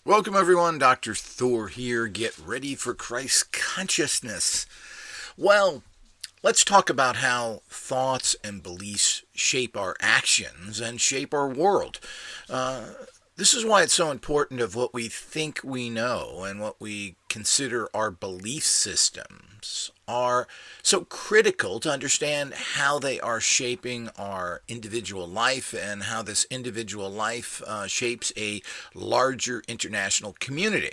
Welcome, everyone. Dr. Thor here. Get ready for Christ consciousness. Well, let's talk about how thoughts and beliefs shape our actions and shape our world. Uh, this is why it's so important of what we think we know and what we consider our belief systems are so critical to understand how they are shaping our individual life and how this individual life shapes a larger international community.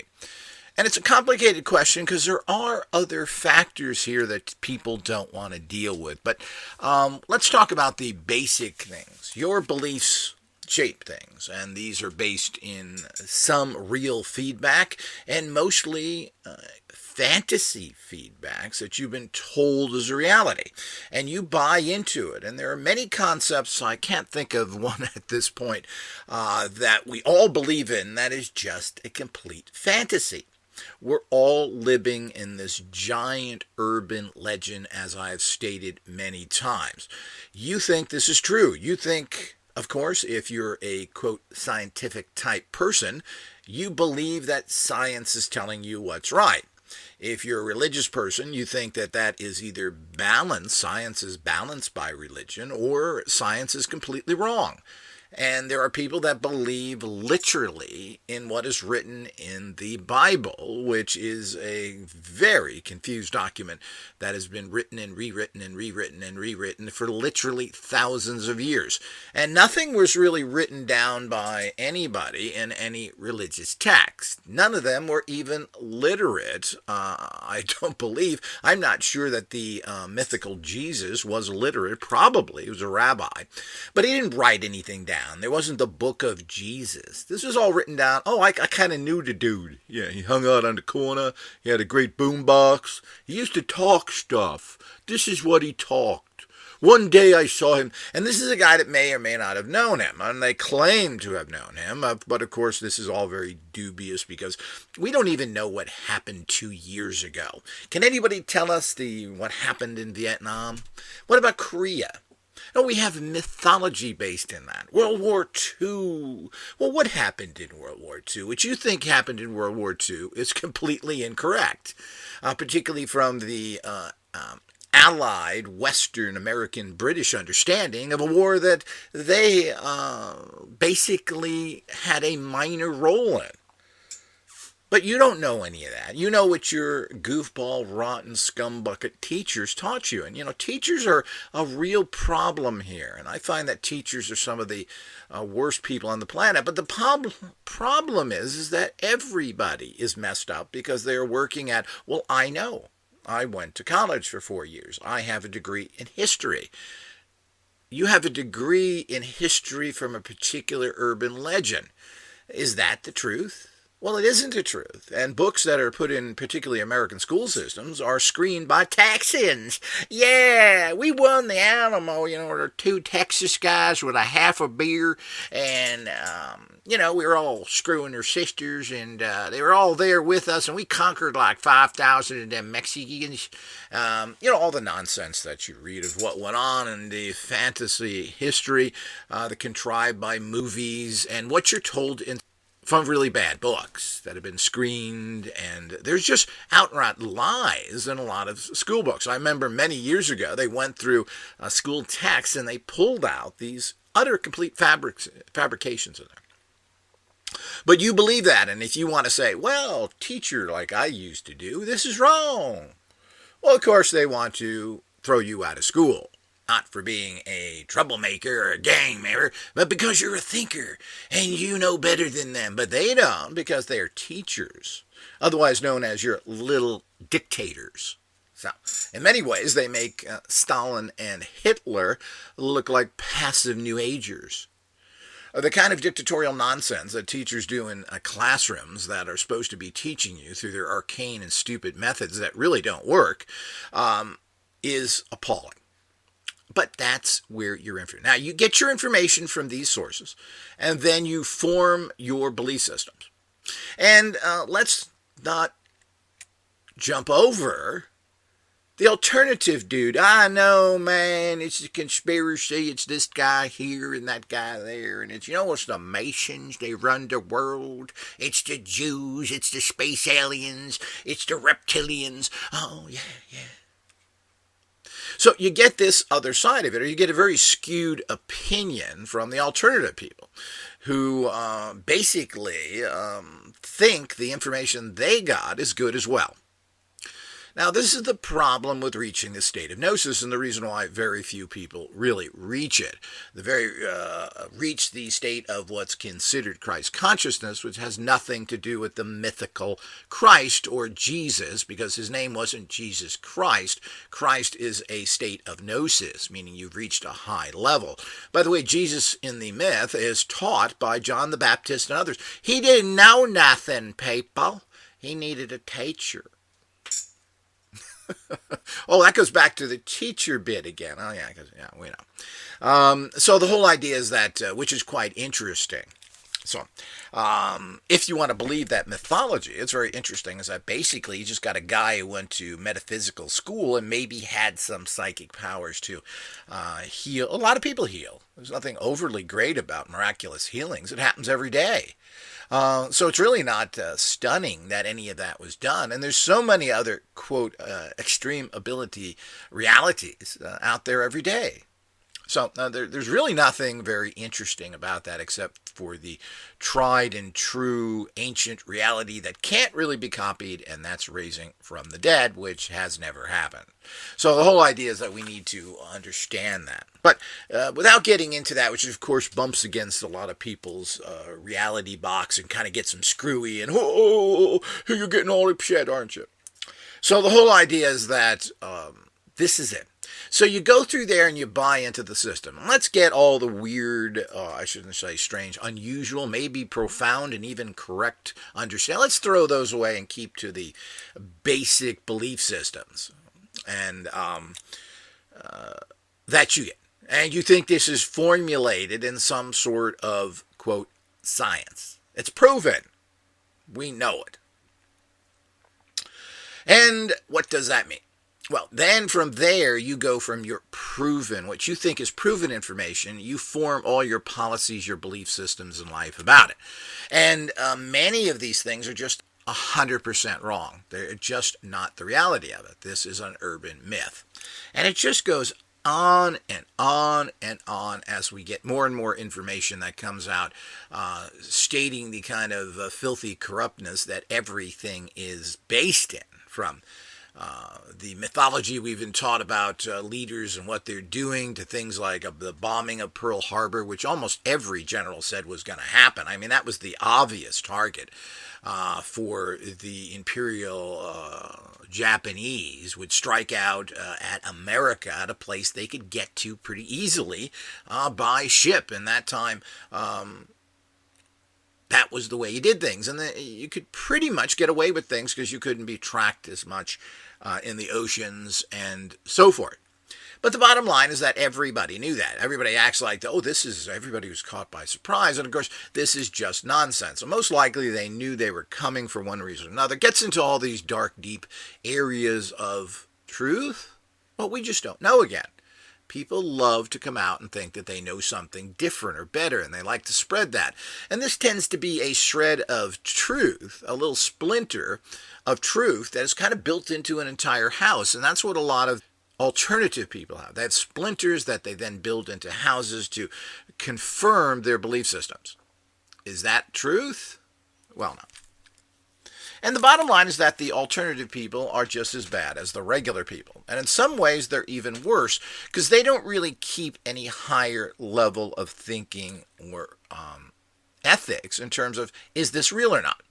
And it's a complicated question because there are other factors here that people don't want to deal with. But let's talk about the basic things. Your beliefs shape things, and these are based in some real feedback and mostly fantasy feedbacks that you've been told is a reality, and you buy into it. And there are many concepts, I can't think of one at this point, that we all believe in that is just a complete fantasy. We're all living in this giant urban legend, as I have stated many times. You think this is true. You think, of course, if you're a quote scientific type person, you believe that science is telling you what's right. If you're a religious person, you think that that is either balanced, science is balanced by religion, or science is completely wrong. And there are people that believe literally in what is written in the Bible, which is a very confused document that has been written and rewritten and rewritten and rewritten for literally thousands of years. And nothing was really written down by anybody in any religious text. None of them were even literate. I don't believe, I'm not sure that the mythical Jesus was literate. Probably. He was a rabbi. But he didn't write anything down. There wasn't the book of Jesus. This was all written down. Oh, I kind of knew the dude. Yeah, he hung out on the corner. He had a great boom box. He used to talk stuff. This is what he talked. One day I saw him, and this is a guy that may or may not have known him, and they claim to have known him, but of course this is all very dubious because we don't even know what happened 2 years ago. Can anybody tell us what happened in Vietnam? What about Korea? No, we have mythology based in that. World War II. Well, what happened in World War II? What you think happened in World War II is completely incorrect, particularly from the Allied Western American British understanding of a war that they basically had a minor role in. But you don't know any of that. You know what your goofball, rotten, scumbucket teachers taught you. And, teachers are a real problem here. And I find that teachers are some of the worst people on the planet. But the problem is that everybody is messed up because they're working at, well, I know. I went to college for 4 years. I have a degree in history. You have a degree in history from a particular urban legend. Is that the truth? Well, it isn't the truth. And books that are put in particularly American school systems are screened by Texans. Yeah, we won the Alamo. There are two Texas guys with a half a beer. And, we were all screwing their sisters. And they were all there with us. And we conquered like 5,000 of them Mexicans. All the nonsense that you read of what went on in the fantasy history, the contrived by movies, and what you're told in from really bad books that have been screened, and there's just outright lies in a lot of school books. I remember many years ago they went through school texts and they pulled out these utter complete fabrications in there. But you believe that, and if you want to say, well, teacher, like I used to do, this is wrong. Well, of course they want to throw you out of school. Not for being a troublemaker or a gang member, but because you're a thinker and you know better than them. But they don't because they are teachers, otherwise known as your little dictators. So, in many ways, they make Stalin and Hitler look like passive New Agers. The kind of dictatorial nonsense that teachers do in classrooms that are supposed to be teaching you through their arcane and stupid methods that really don't work is appalling. But that's where your information. Now, you get your information from these sources, and then you form your belief systems. And let's not jump over The alternative dude, I know, man, it's a conspiracy. It's this guy here and that guy there. And it's the Masons. They run the world. It's the Jews. It's the space aliens. It's the reptilians. Oh, yeah, yeah. So you get this other side of it, or you get a very skewed opinion from the alternative people who basically think the information they got is good as well. Now, this is the problem with reaching the state of gnosis, and the reason why very few people really reach it. Reach the state of what's considered Christ consciousness, which has nothing to do with the mythical Christ or Jesus, because his name wasn't Jesus Christ. Christ is a state of gnosis, meaning you've reached a high level. By the way, Jesus in the myth is taught by John the Baptist and others. He didn't know nothing, people. He needed a teacher. Oh, that goes back to the teacher bit again. Oh, yeah, we know. So the whole idea is that, which is quite interesting. So, if you want to believe that mythology, it's very interesting, is that basically you just got a guy who went to metaphysical school and maybe had some psychic powers to heal. A lot of people heal. There's nothing overly great about miraculous healings. It happens every day. So it's really not stunning that any of that was done. And there's so many other, quote, extreme ability realities out there every day. So there's really nothing very interesting about that except for the tried and true ancient reality that can't really be copied, and that's raising from the dead, which has never happened. So the whole idea is that we need to understand that. But without getting into that, which of course bumps against a lot of people's reality box and kind of gets them screwy and, you're getting all upset, aren't you? So the whole idea is that this is it. So you go through there and you buy into the system. Let's get all the weird, I shouldn't say strange, unusual, maybe profound and even correct understanding. Let's throw those away and keep to the basic belief systems. And that you get. And you think this is formulated in some sort of, quote, science. It's proven. We know it. And what does that mean? Well, then from there, you go from your proven, what you think is proven information, you form all your policies, your belief systems in life about it. And many of these things are just 100% wrong. They're just not the reality of it. This is an urban myth. And it just goes on and on and on as we get more and more information that comes out stating the kind of filthy corruptness that everything is based in, from the mythology we've been taught about leaders and what they're doing, to things like the bombing of Pearl Harbor, which almost every general said was going to happen. I mean, that was the obvious target for the imperial Japanese, would strike out at America, at a place they could get to pretty easily by ship. And that time, that was the way you did things. And you could pretty much get away with things because you couldn't be tracked as much in the oceans and so forth. But the bottom line is that everybody knew that. Everybody acts like, everybody was caught by surprise. And of course, this is just nonsense. So most likely they knew they were coming for one reason or another. It gets into all these dark, deep areas of truth. Well, we just don't know again. People love to come out and think that they know something different or better, and they like to spread that. And this tends to be a shred of truth, a little splinter of truth that is kind of built into an entire house. And that's what a lot of alternative people have. They have splinters that they then build into houses to confirm their belief systems. Is that truth? Well, no. And the bottom line is that the alternative people are just as bad as the regular people. And in some ways, they're even worse because they don't really keep any higher level of thinking or ethics in terms of, is this real or not?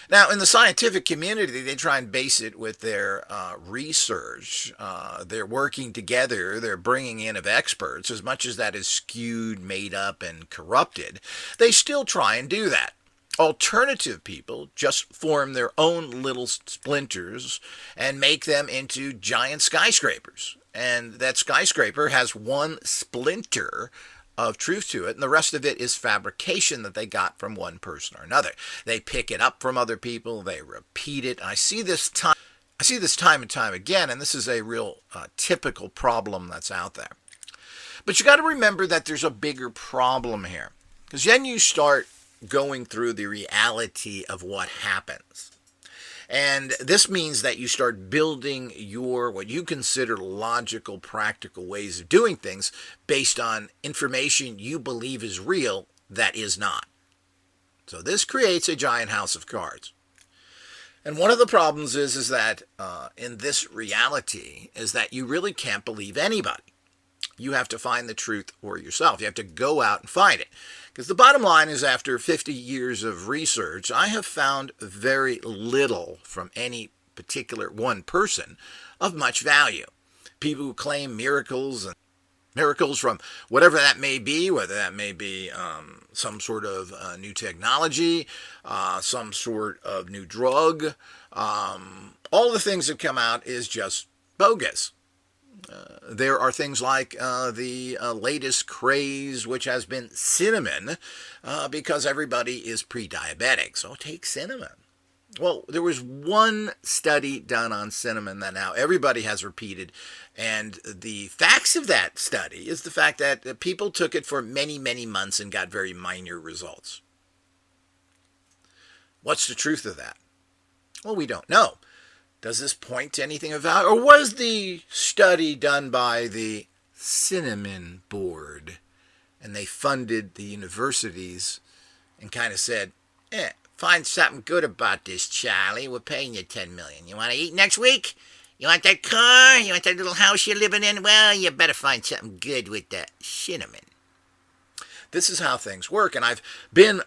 Now, in the scientific community, they try and base it with their research. They're working together. They're bringing in of experts. As much as that is skewed, made up, and corrupted, they still try and do that. Alternative people just form their own little splinters and make them into giant skyscrapers. And that skyscraper has one splinter of truth to it, and the rest of it is fabrication that they got from one person or another. They pick it up from other people, they repeat it. I see this time I see this time and time again, and this is a real typical problem that's out there. But you got to remember that there's a bigger problem here, because then you start going through the reality of what happens. And this means that you start building your, what you consider logical, practical ways of doing things based on information you believe is real that is not. So this creates a giant house of cards. And one of the problems is that in this reality is that you really can't believe anybody. You have to find the truth for yourself. You have to go out and find it. Because the bottom line is, after 50 years of research, I have found very little from any particular one person of much value. People who claim miracles and miracles from whatever that may be, whether that may be some sort of new technology, some sort of new drug, all the things that come out is just bogus. There are things like the latest craze, which has been cinnamon, because everybody is pre-diabetic. So take cinnamon. Well, there was one study done on cinnamon that now everybody has repeated, and the facts of that study is the fact that people took it for many, many months and got very minor results. What's the truth of that? Well, we don't know. Does this point to anything of value? Or was the study done by the Cinnamon Board, and they funded the universities and kind of said, find something good about this, Charlie. We're paying you $10 million. You want to eat next week? You want that car? You want that little house you're living in? Well, you better find something good with that cinnamon. This is how things work, and I've been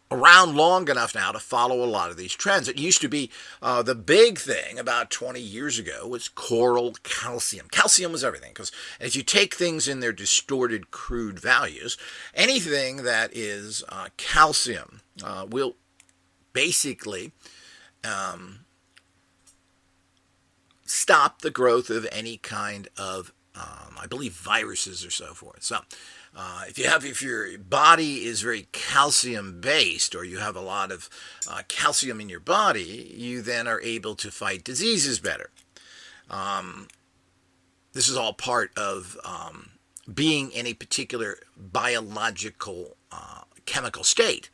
around long enough now to follow a lot of these trends. It used to be the big thing about 20 years ago was coral calcium. Calcium was everything, because as you take things in their distorted, crude values, anything that is calcium will basically stop the growth of any kind of, I believe, viruses or so forth. So if your body is very calcium based, or you have a lot of calcium in your body, you then are able to fight diseases better. This is all part of being in a particular biological chemical state.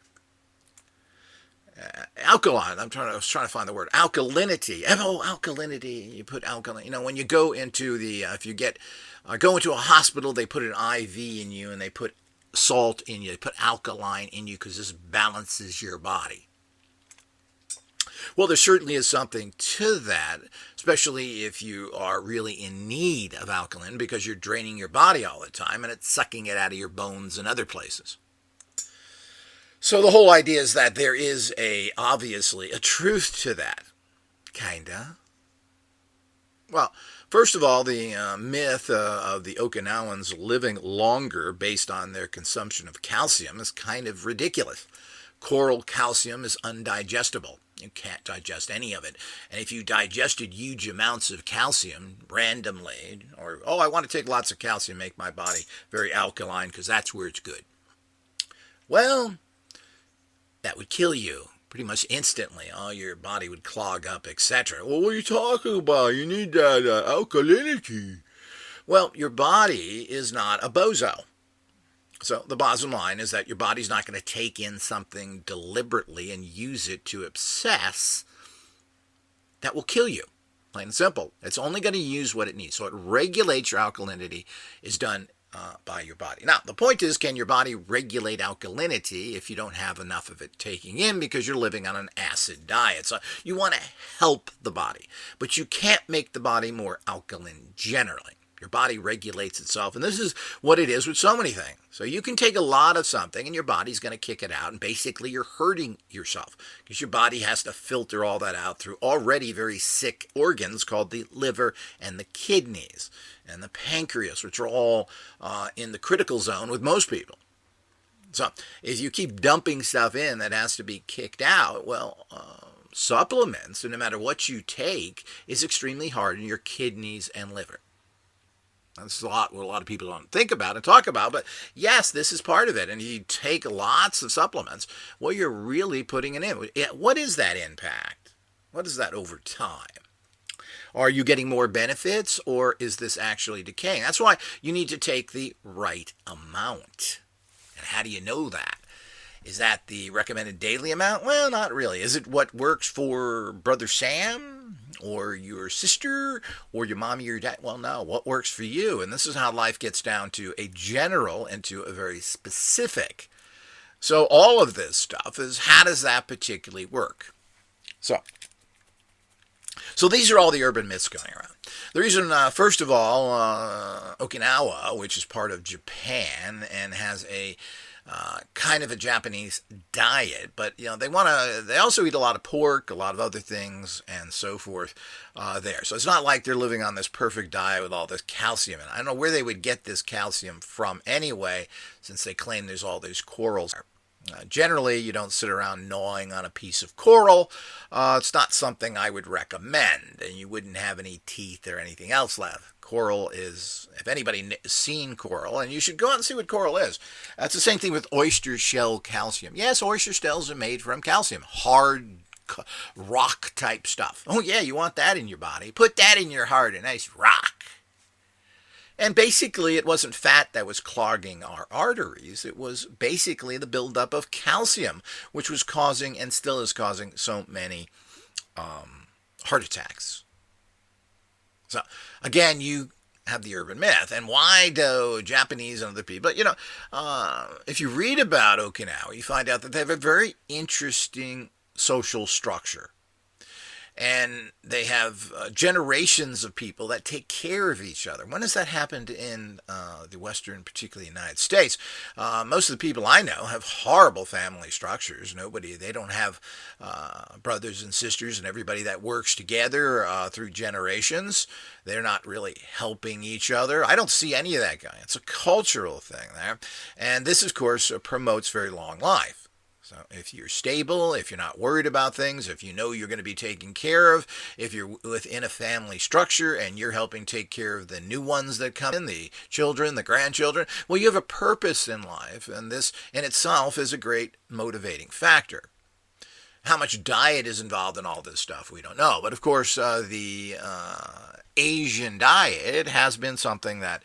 Alkaline. I was trying to find the word alkalinity. Alkalinity. You put alkaline. When you go into if you go into a hospital, they put an IV in you and they put salt in you. They put alkaline in you because this balances your body. Well, there certainly is something to that, especially if you are really in need of alkaline, because you're draining your body all the time and it's sucking it out of your bones and other places. So the whole idea is that there is obviously a truth to that. Kinda. Well, first of all, the myth of the Okinawans living longer based on their consumption of calcium is kind of ridiculous. Coral calcium is undigestible. You can't digest any of it. And if you digested huge amounts of calcium randomly, or, I want to take lots of calcium, make my body very alkaline because that's where it's good. Well, that would kill you pretty much instantly. Your body would clog up, etc. Well, what are you talking about? You need that alkalinity. Well, your body is not a bozo. So the bottom line is that your body's not going to take in something deliberately and use it to obsess. That will kill you. Plain and simple. It's only going to use what it needs. So it regulates your alkalinity, is done by your body. Now, the point is, can your body regulate alkalinity if you don't have enough of it taking in because you're living on an acid diet? So you want to help the body, but you can't make the body more alkaline generally. Your body regulates itself, and this is what it is with so many things. So you can take a lot of something, and your body's going to kick it out, and basically you're hurting yourself because your body has to filter all that out through already very sick organs called the liver and the kidneys and the pancreas, which are all in the critical zone with most people. So if you keep dumping stuff in that has to be kicked out, well, supplements, no matter what you take, is extremely hard on your kidneys and liver. That's what a lot of people don't think about and talk about, but yes, this is part of it. And you take lots of supplements, well, you're really putting it in. What is that impact? What is that over time? Are you getting more benefits, or is this actually decaying? That's why you need to take the right amount. And how do you know that? Is that the recommended daily amount? Well, not really. Is it what works for Brother Sam or your sister or your mommy or your dad? Well, no. What works for you? And this is how life gets down to a general and to a very specific. So all of this stuff is, how does that particularly work? So these are all the urban myths going around. The reason, first of all, Okinawa, which is part of Japan and has a kind of a Japanese diet, but they also eat a lot of pork, a lot of other things, and so forth there. So it's not like they're living on this perfect diet with all this calcium. And I don't know where they would get this calcium from anyway, since they claim there's all these corals. Generally, you don't sit around gnawing on a piece of coral. It's not something I would recommend, and you wouldn't have any teeth or anything else left. Coral is, if anybody seen coral, and you should go out and see what coral is. That's the same thing with oyster shell calcium. Yes, oyster shells are made from calcium, hard rock type stuff. Oh yeah, you want that in your body. Put that in your heart, a nice rock. And basically, it wasn't fat that was clogging our arteries. It was basically the buildup of calcium, which was causing and still is causing so many heart attacks. So, again, you have the urban myth. And why do Japanese and other people, if you read about Okinawa, you find out that they have a very interesting social structure. And they have generations of people that take care of each other. When has that happened in the Western, particularly United States? Most of the people I know have horrible family structures. They don't have brothers and sisters and everybody that works together through generations. They're not really helping each other. I don't see any of that going. It's a cultural thing there. And this, of course, promotes very long life. So if you're stable, if you're not worried about things, if you know you're going to be taken care of, if you're within a family structure and you're helping take care of the new ones that come in, the children, the grandchildren, well, you have a purpose in life, and this in itself is a great motivating factor. How much diet is involved in all this stuff, we don't know. But of course, the Asian diet has been something that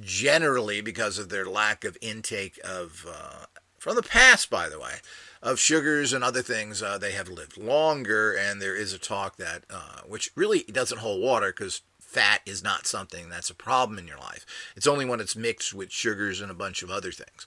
generally, because of their lack of intake of from the past, by the way, of sugars and other things, they have lived longer, and there is a talk that, which really doesn't hold water, because fat is not something that's a problem in your life. It's only when it's mixed with sugars and a bunch of other things.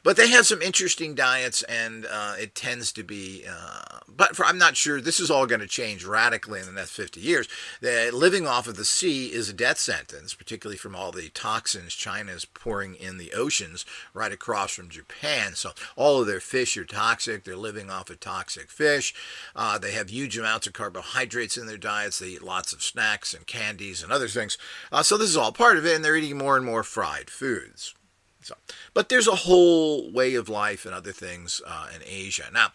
But they have some interesting diets, and it tends to be, I'm not sure, this is all going to change radically in the next 50 years. Living off of the sea is a death sentence, particularly from all the toxins China is pouring in the oceans right across from Japan. So all of their fish are toxic. They're living off of toxic fish. They have huge amounts of carbohydrates in their diets. They eat lots of snacks and candies and other things. So this is all part of it, and they're eating more and more fried foods. But there's a whole way of life and other things in Asia. Now,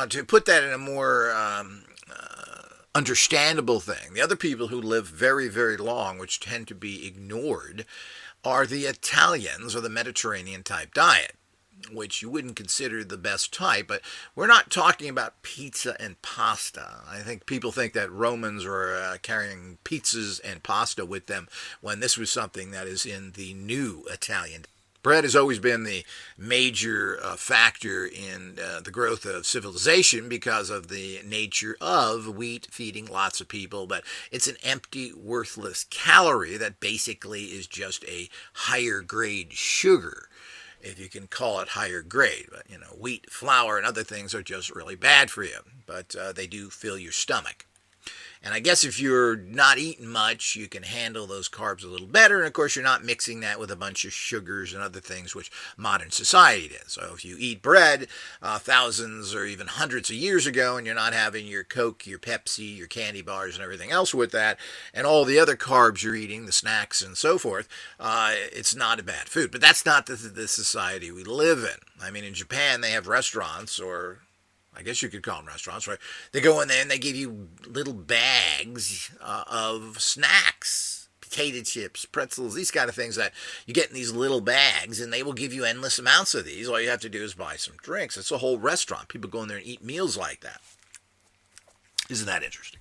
to put that in a more understandable thing, the other people who live very, very long, which tend to be ignored, are the Italians, or the Mediterranean type diet, which you wouldn't consider the best type. But we're not talking about pizza and pasta. I think people think that Romans were carrying pizzas and pasta with them, when this was something that is in the new Italian. Bread has always been the major factor in the growth of civilization because of the nature of wheat feeding lots of people, but it's an empty, worthless calorie that basically is just a higher grade sugar, if you can call it higher grade. But, wheat, flour, and other things are just really bad for you, but they do fill your stomach. And I guess if you're not eating much, you can handle those carbs a little better. And of course, you're not mixing that with a bunch of sugars and other things, which modern society does. So if you eat bread thousands or even hundreds of years ago, and you're not having your Coke, your Pepsi, your candy bars, and everything else with that, and all the other carbs you're eating, the snacks and so forth, it's not a bad food. But that's not the society we live in. I mean, in Japan, they have restaurants, or I guess you could call them restaurants, right? They go in there and they give you little bags of snacks, potato chips, pretzels, these kind of things that you get in these little bags, and they will give you endless amounts of these. All you have to do is buy some drinks. It's a whole restaurant. People go in there and eat meals like that. Isn't that interesting?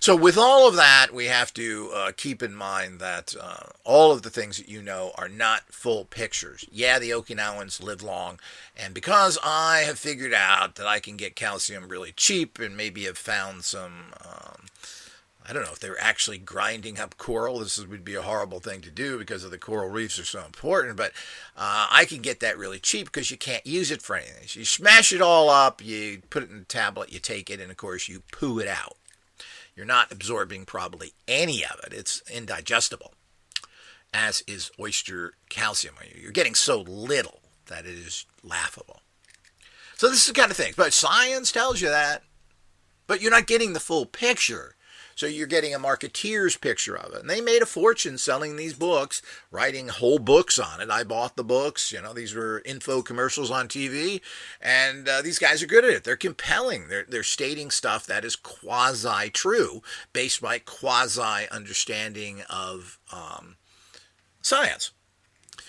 So, with all of that, we have to keep in mind that all of the things that you know are not full pictures. Yeah, the Okinawans live long, and because I have figured out that I can get calcium really cheap and maybe have found some. I don't know if they were actually grinding up coral. Would be a horrible thing to do because of the coral reefs are so important. But I can get that really cheap because you can't use it for anything. So you smash it all up, you put it in a tablet, you take it, and of course you poo it out. You're not absorbing probably any of it. It's indigestible, as is oyster calcium. You're getting so little that it is laughable. So this is the kind of thing. But science tells you that. But you're not getting the full picture. So you're getting a marketeer's picture of it. And they made a fortune selling these books, writing whole books on it. I bought the books. These were info commercials on TV. And these guys are good at it. They're compelling. They're stating stuff that is quasi-true based by quasi-understanding of science.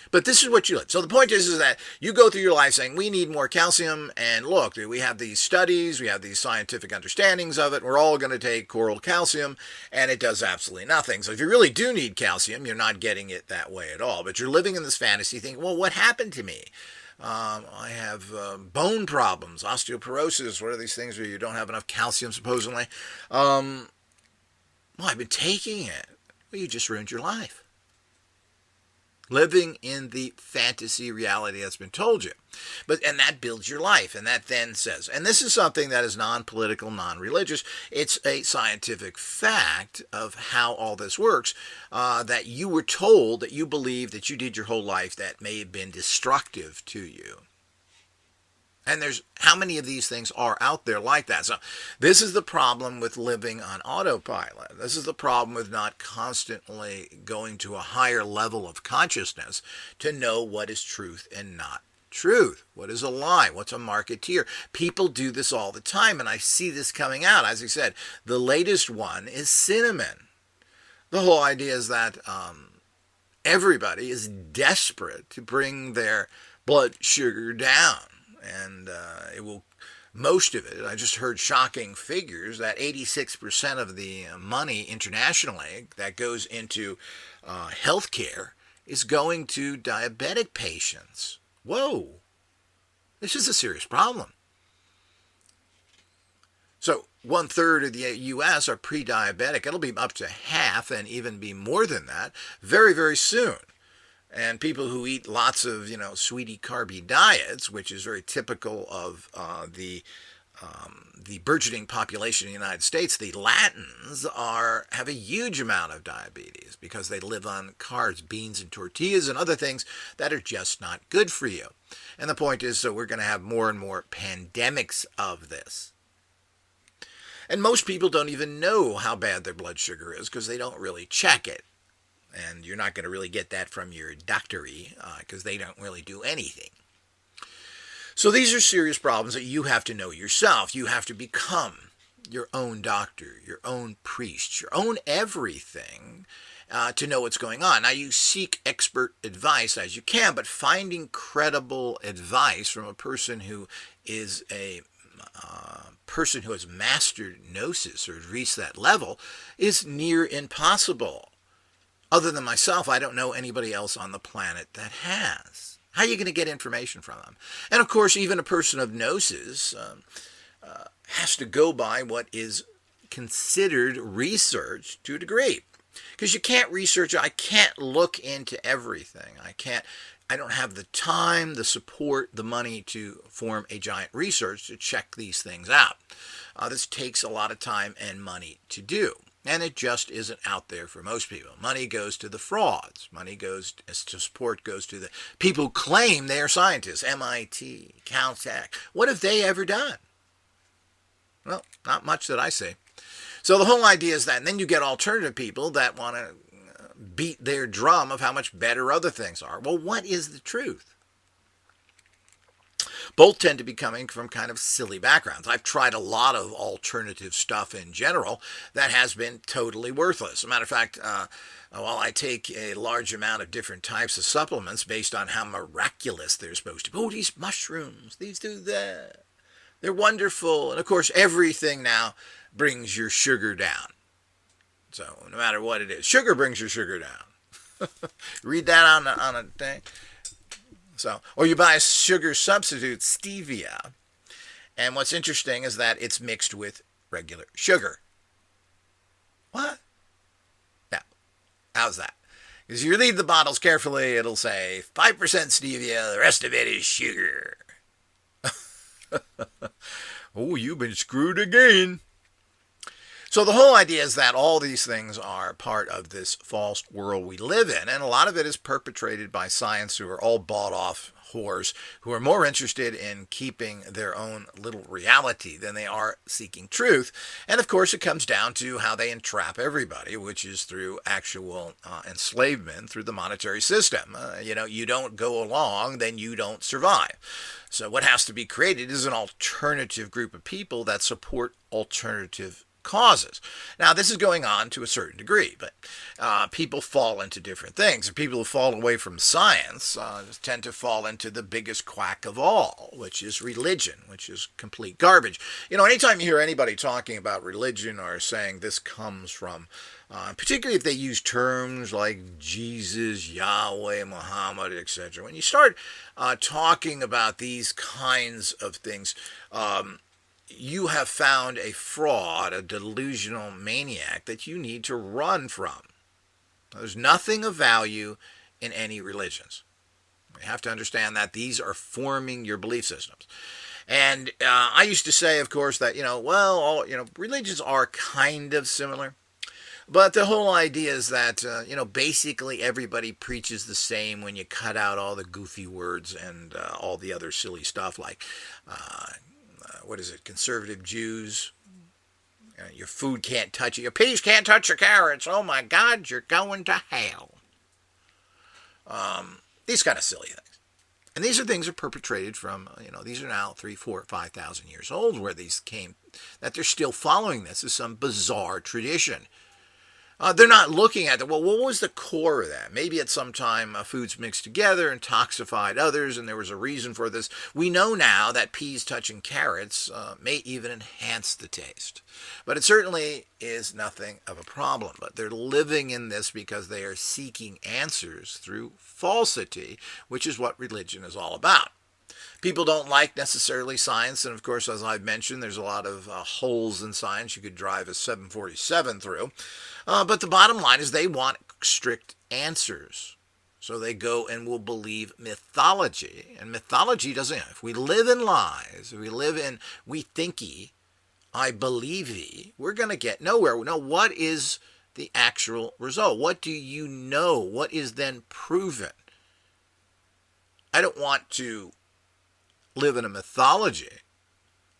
But this is what you live. So the point is that you go through your life saying, we need more calcium, and look, we have these studies, we have these scientific understandings of it, we're all going to take coral calcium, and it does absolutely nothing. So if you really do need calcium, you're not getting it that way at all. But you're living in this fantasy thinking, well, what happened to me? I have bone problems, osteoporosis, what are these things where you don't have enough calcium, supposedly? Well, I've been taking it. Well, you just ruined your life. Living in the fantasy reality that's been told you. And that builds your life. And that then says, and this is something that is non-political, non-religious. It's a scientific fact of how all this works, that you were told, that you believe, that you did your whole life that may have been destructive to you. And there's how many of these things are out there like that? So this is the problem with living on autopilot. This is the problem with not constantly going to a higher level of consciousness to know what is truth and not truth. What is a lie? What's a marketeer? People do this all the time, and I see this coming out. As I said, the latest one is cinnamon. The whole idea is that everybody is desperate to bring their blood sugar down. And it will, most of it, I just heard shocking figures that 86% of the money internationally that goes into healthcare is going to diabetic patients. Whoa, this is a serious problem. So 1/3 of the U.S. are pre-diabetic. It'll be up to half and even be more than that very, very soon. And people who eat lots of, sweetie, carby diets, which is very typical of the burgeoning population in the United States, the Latins have a huge amount of diabetes because they live on carbs, beans, and tortillas and other things that are just not good for you. And the point is, so we're going to have more and more pandemics of this. And most people don't even know how bad their blood sugar is because they don't really check it. And you're not going to really get that from your doctory because they don't really do anything. So these are serious problems that you have to know yourself. You have to become your own doctor, your own priest, your own everything to know what's going on. Now, you seek expert advice as you can, but finding credible advice from a person who is a person who has mastered gnosis or reached that level is near impossible. Other than myself, I don't know anybody else on the planet that has. How are you going to get information from them? And of course, even a person of gnosis has to go by what is considered research to a degree. Because you can't research, I can't look into everything. I don't have the time, the support, the money to form a giant research to check these things out. This takes a lot of time and money to do. And it just isn't out there for most people. Money goes to the frauds. Money goes to support, goes to the people who claim they are scientists. MIT, Caltech. What have they ever done? Well, not much that I see. So the whole idea is that, and then you get alternative people that want to beat their drum of how much better other things are. Well, what is the truth? Both tend to be coming from kind of silly backgrounds. I've tried a lot of alternative stuff in general that has been totally worthless. As a matter of fact, while I take a large amount of different types of supplements based on how miraculous they're supposed to be, oh, these mushrooms, these do that. They're wonderful. And of course, everything now brings your sugar down. So no matter what it is, sugar brings your sugar down. Read that on a thing. So, or you buy a sugar substitute, stevia. And what's interesting is that it's mixed with regular sugar. What? Now, how's that? Because you read the bottles carefully, it'll say 5% stevia, the rest of it is sugar. Oh, you've been screwed again. So the whole idea is that all these things are part of this false world we live in, and a lot of it is perpetrated by science who are all bought off whores who are more interested in keeping their own little reality than they are seeking truth. And of course it comes down to how they entrap everybody, which is through actual enslavement through the monetary system. You don't go along, then you don't survive. So what has to be created is an alternative group of people that support alternative causes. Now, this is going on to a certain degree, but people fall into different things. And people who fall away from science tend to fall into the biggest quack of all, which is religion, which is complete garbage. Anytime you hear anybody talking about religion or saying this comes from, particularly if they use terms like Jesus, Yahweh, Muhammad, etc., when you start talking about these kinds of things, you have found a fraud, a delusional maniac that you need to run from. There's nothing of value in any religions. You have to understand that these are forming your belief systems. And I used to say, of course, that, religions are kind of similar. But the whole idea is that, basically everybody preaches the same when you cut out all the goofy words and all the other silly stuff like conservative Jews. Your food can't touch it. Your peas can't touch your carrots. Oh my God, you're going to hell. These kind of silly things. And these are things that are perpetrated from, these are now 3, 4, 5,000 years old where these came, that they're still following this as some bizarre tradition. They're not looking at what was the core of that? Maybe at some time foods mixed together and toxified others, and there was a reason for this. We know now that peas touching carrots may even enhance the taste. But it certainly is nothing of a problem. But they're living in this because they are seeking answers through falsity, which is what religion is all about. People don't like necessarily science, and of course, as I've mentioned, there's a lot of holes in science you could drive a 747 through. But the bottom line is they want strict answers. So they go and will believe mythology. And mythology doesn't, if we live in lies, if we live in we thinky, I believey, we're going to get nowhere. No, what is the actual result? What do you know? What is then proven? I don't want to live in a mythology,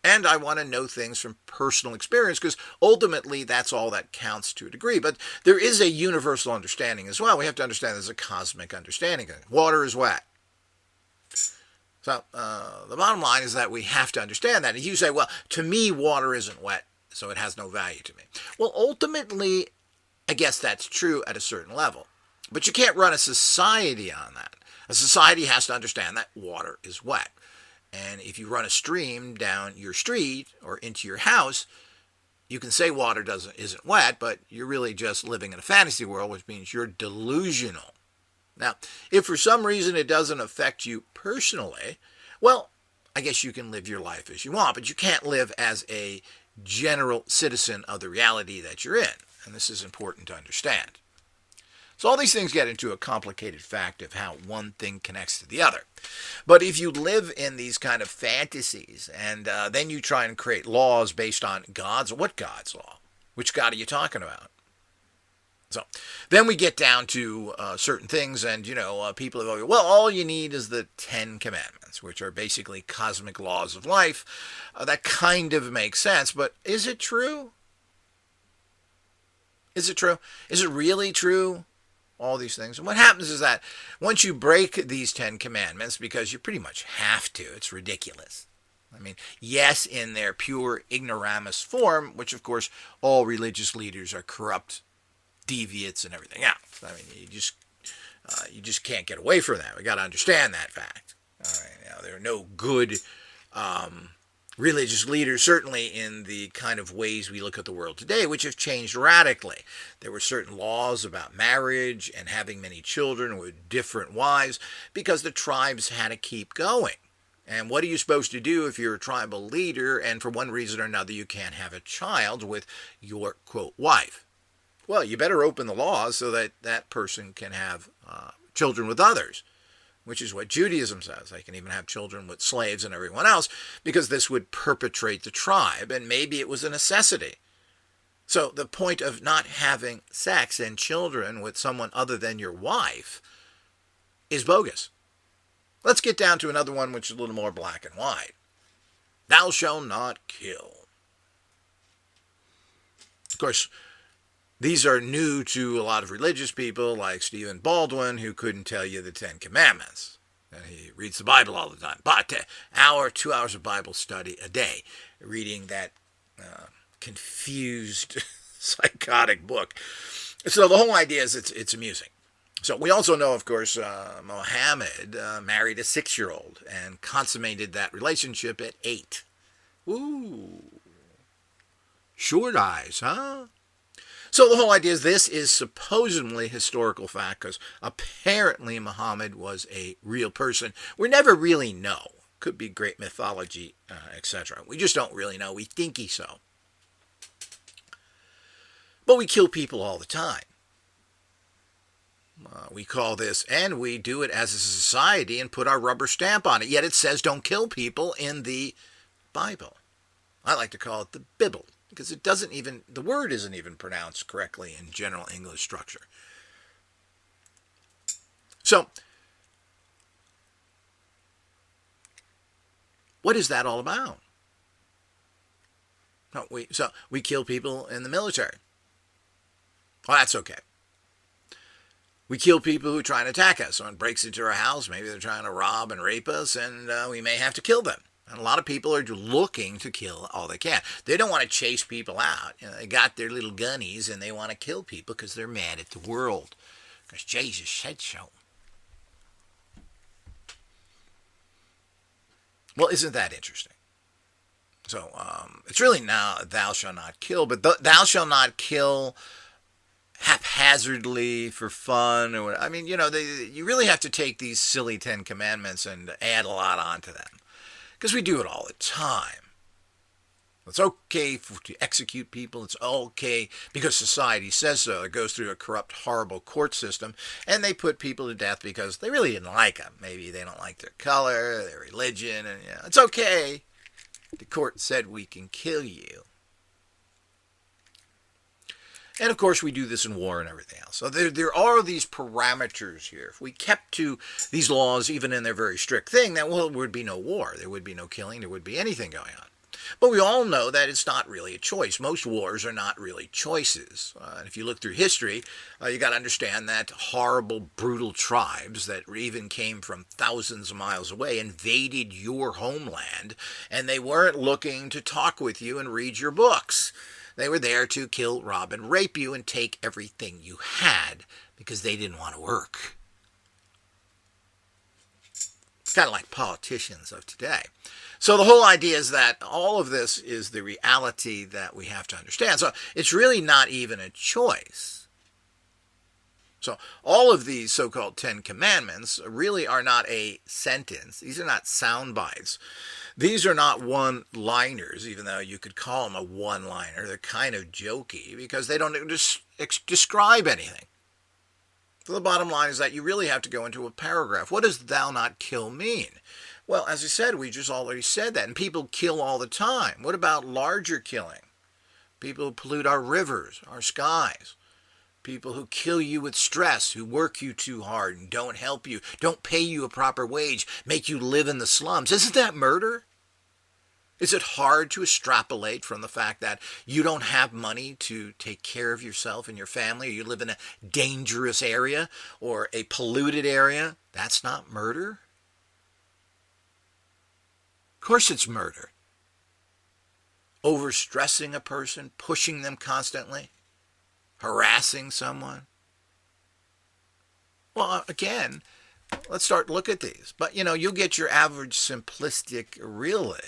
and I want to know things from personal experience, because ultimately that's all that counts to a degree. But there is a universal understanding as well. We have to understand there's a cosmic understanding. Water is wet. So the bottom line is that we have to understand that. And you say, well, to me, water isn't wet, so it has no value to me. Well, ultimately, I guess that's true at a certain level. But you can't run a society on that. A society has to understand that water is wet. And if you run a stream down your street or into your house, you can say water isn't wet, but you're really just living in a fantasy world, which means you're delusional. Now, if for some reason it doesn't affect you personally, well, I guess you can live your life as you want, but you can't live as a general citizen of the reality that you're in. And this is important to understand. So all these things get into a complicated fact of how one thing connects to the other. But if you live in these kind of fantasies and then you try and create laws based on what God's law? Which God are you talking about? So then we get down to certain things, and people go, well, all you need is the 10 Commandments, which are basically cosmic laws of life. That kind of makes sense, but is it true? Is it true? Is it really true? All these things. And what happens is that once you break these 10 Commandments, because you pretty much have to, it's ridiculous. I mean, yes, in their pure ignoramus form, which of course all religious leaders are corrupt deviates and everything else. I mean, you just can't get away from that. We got to understand that fact. All right, there are no good religious leaders, certainly in the kind of ways we look at the world today, which have changed radically. There were certain laws about marriage and having many children with different wives because the tribes had to keep going. And what are you supposed to do if you're a tribal leader and for one reason or another you can't have a child with your, quote, wife? Well, you better open the laws so that that person can have children with others, which is what Judaism says. They can even have children with slaves and everyone else because this would perpetuate the tribe, and maybe it was a necessity. So the point of not having sex and children with someone other than your wife is bogus. Let's get down to another one which is a little more black and white. Thou shalt not kill. Of course, these are new to a lot of religious people like Stephen Baldwin, who couldn't tell you the Ten Commandments. And he reads the Bible all the time. But 2 hours of Bible study a day, reading that confused, psychotic book. So the whole idea is it's amusing. So we also know, of course, Muhammad married a 6-year-old and consummated that relationship at 8. Ooh. Short eyes, huh? So the whole idea is this is supposedly historical fact because apparently Muhammad was a real person. We never really know. Could be great mythology, etc. We just don't really know. We think he's so. But we kill people all the time. We call this, and we do it as a society and put our rubber stamp on it. Yet it says don't kill people in the Bible. I like to call it the Bible, because it doesn't even, the word isn't even pronounced correctly in general English structure. So, what is that all about? No, we kill people in the military. Well, that's okay. We kill people who try and attack us. Someone breaks into our house, maybe they're trying to rob and rape us, and we may have to kill them. And a lot of people are looking to kill all they can. They don't want to chase people out. They got their little gunnies and they want to kill people because they're mad at the world. Because Jesus said so. Well, isn't that interesting? So it's really now thou shalt not kill, but thou shalt not kill haphazardly for fun. Or I mean, you really have to take these silly 10 Commandments and add a lot onto them. Because we do it all the time. It's okay to execute people. It's okay because society says so. It goes through a corrupt, horrible court system, and they put people to death because they really didn't like them. Maybe they don't like their color, their religion, and it's okay. The court said we can kill you. And of course, we do this in war and everything else. So there are these parameters here. If we kept to these laws, even in their very strict thing, then there would be no war. There would be no killing. There would be anything going on. But we all know that it's not really a choice. Most wars are not really choices. And if you look through history, you got to understand that horrible, brutal tribes that even came from thousands of miles away invaded your homeland, and they weren't looking to talk with you and read your books. They were there to kill, rob, and rape you and take everything you had because they didn't want to work. It's kind of like politicians of today. So the whole idea is that all of this is the reality that we have to understand. So it's really not even a choice. So all of these so-called 10 Commandments really are not a sentence. These are not sound bites. These are not one-liners, even though you could call them a one-liner. They're kind of jokey because they don't describe anything. So the bottom line is that you really have to go into a paragraph. What does thou not kill mean? Well, as I said, we just already said that. And people kill all the time. What about larger killing? People who pollute our rivers, our skies. People who kill you with stress, who work you too hard and don't help you, don't pay you a proper wage, make you live in the slums. Isn't that murder? Is it hard to extrapolate from the fact that you don't have money to take care of yourself and your family, or you live in a dangerous area or a polluted area? That's not murder? Of course it's murder. Overstressing a person, pushing them constantly, harassing someone. Well, again, let's look at these. But, you'll get your average simplistic, really,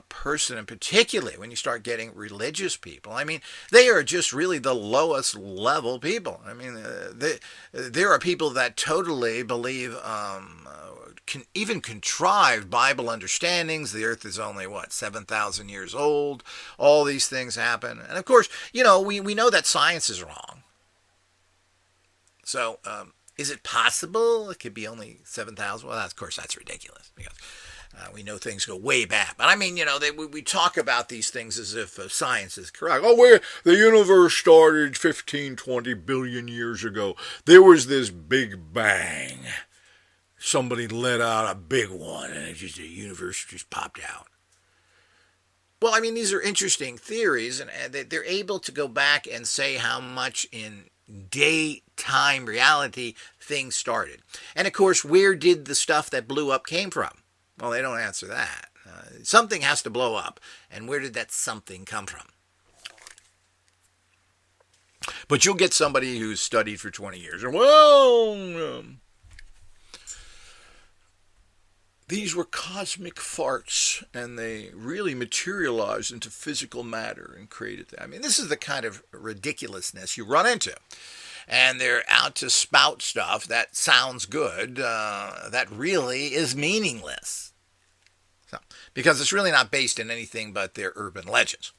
person, and particularly when you start getting religious people. I mean, they are just really the lowest level people. I mean, there are people that totally believe even contrived Bible understandings. The earth is only, 7,000 years old. All these things happen. And of course, we know that science is wrong. So, is it possible it could be only 7,000? Well, of course, that's ridiculous because we know things go way back. But I mean, we talk about these things as if science is correct. Oh, the universe started 15, 20 billion years ago. There was this big bang. Somebody let out a big one, and the universe just popped out. Well, I mean, these are interesting theories, and they're able to go back and say how much in daytime reality things started. And of course, where did the stuff that blew up came from? Well, they don't answer that. Something has to blow up, and where did that something come from? But you'll get somebody who's studied for 20 years, and these were cosmic farts, and they really materialized into physical matter and created that. I mean, this is the kind of ridiculousness you run into. And they're out to spout stuff that sounds good, that really is meaningless. Because it's really not based in anything but their urban legends.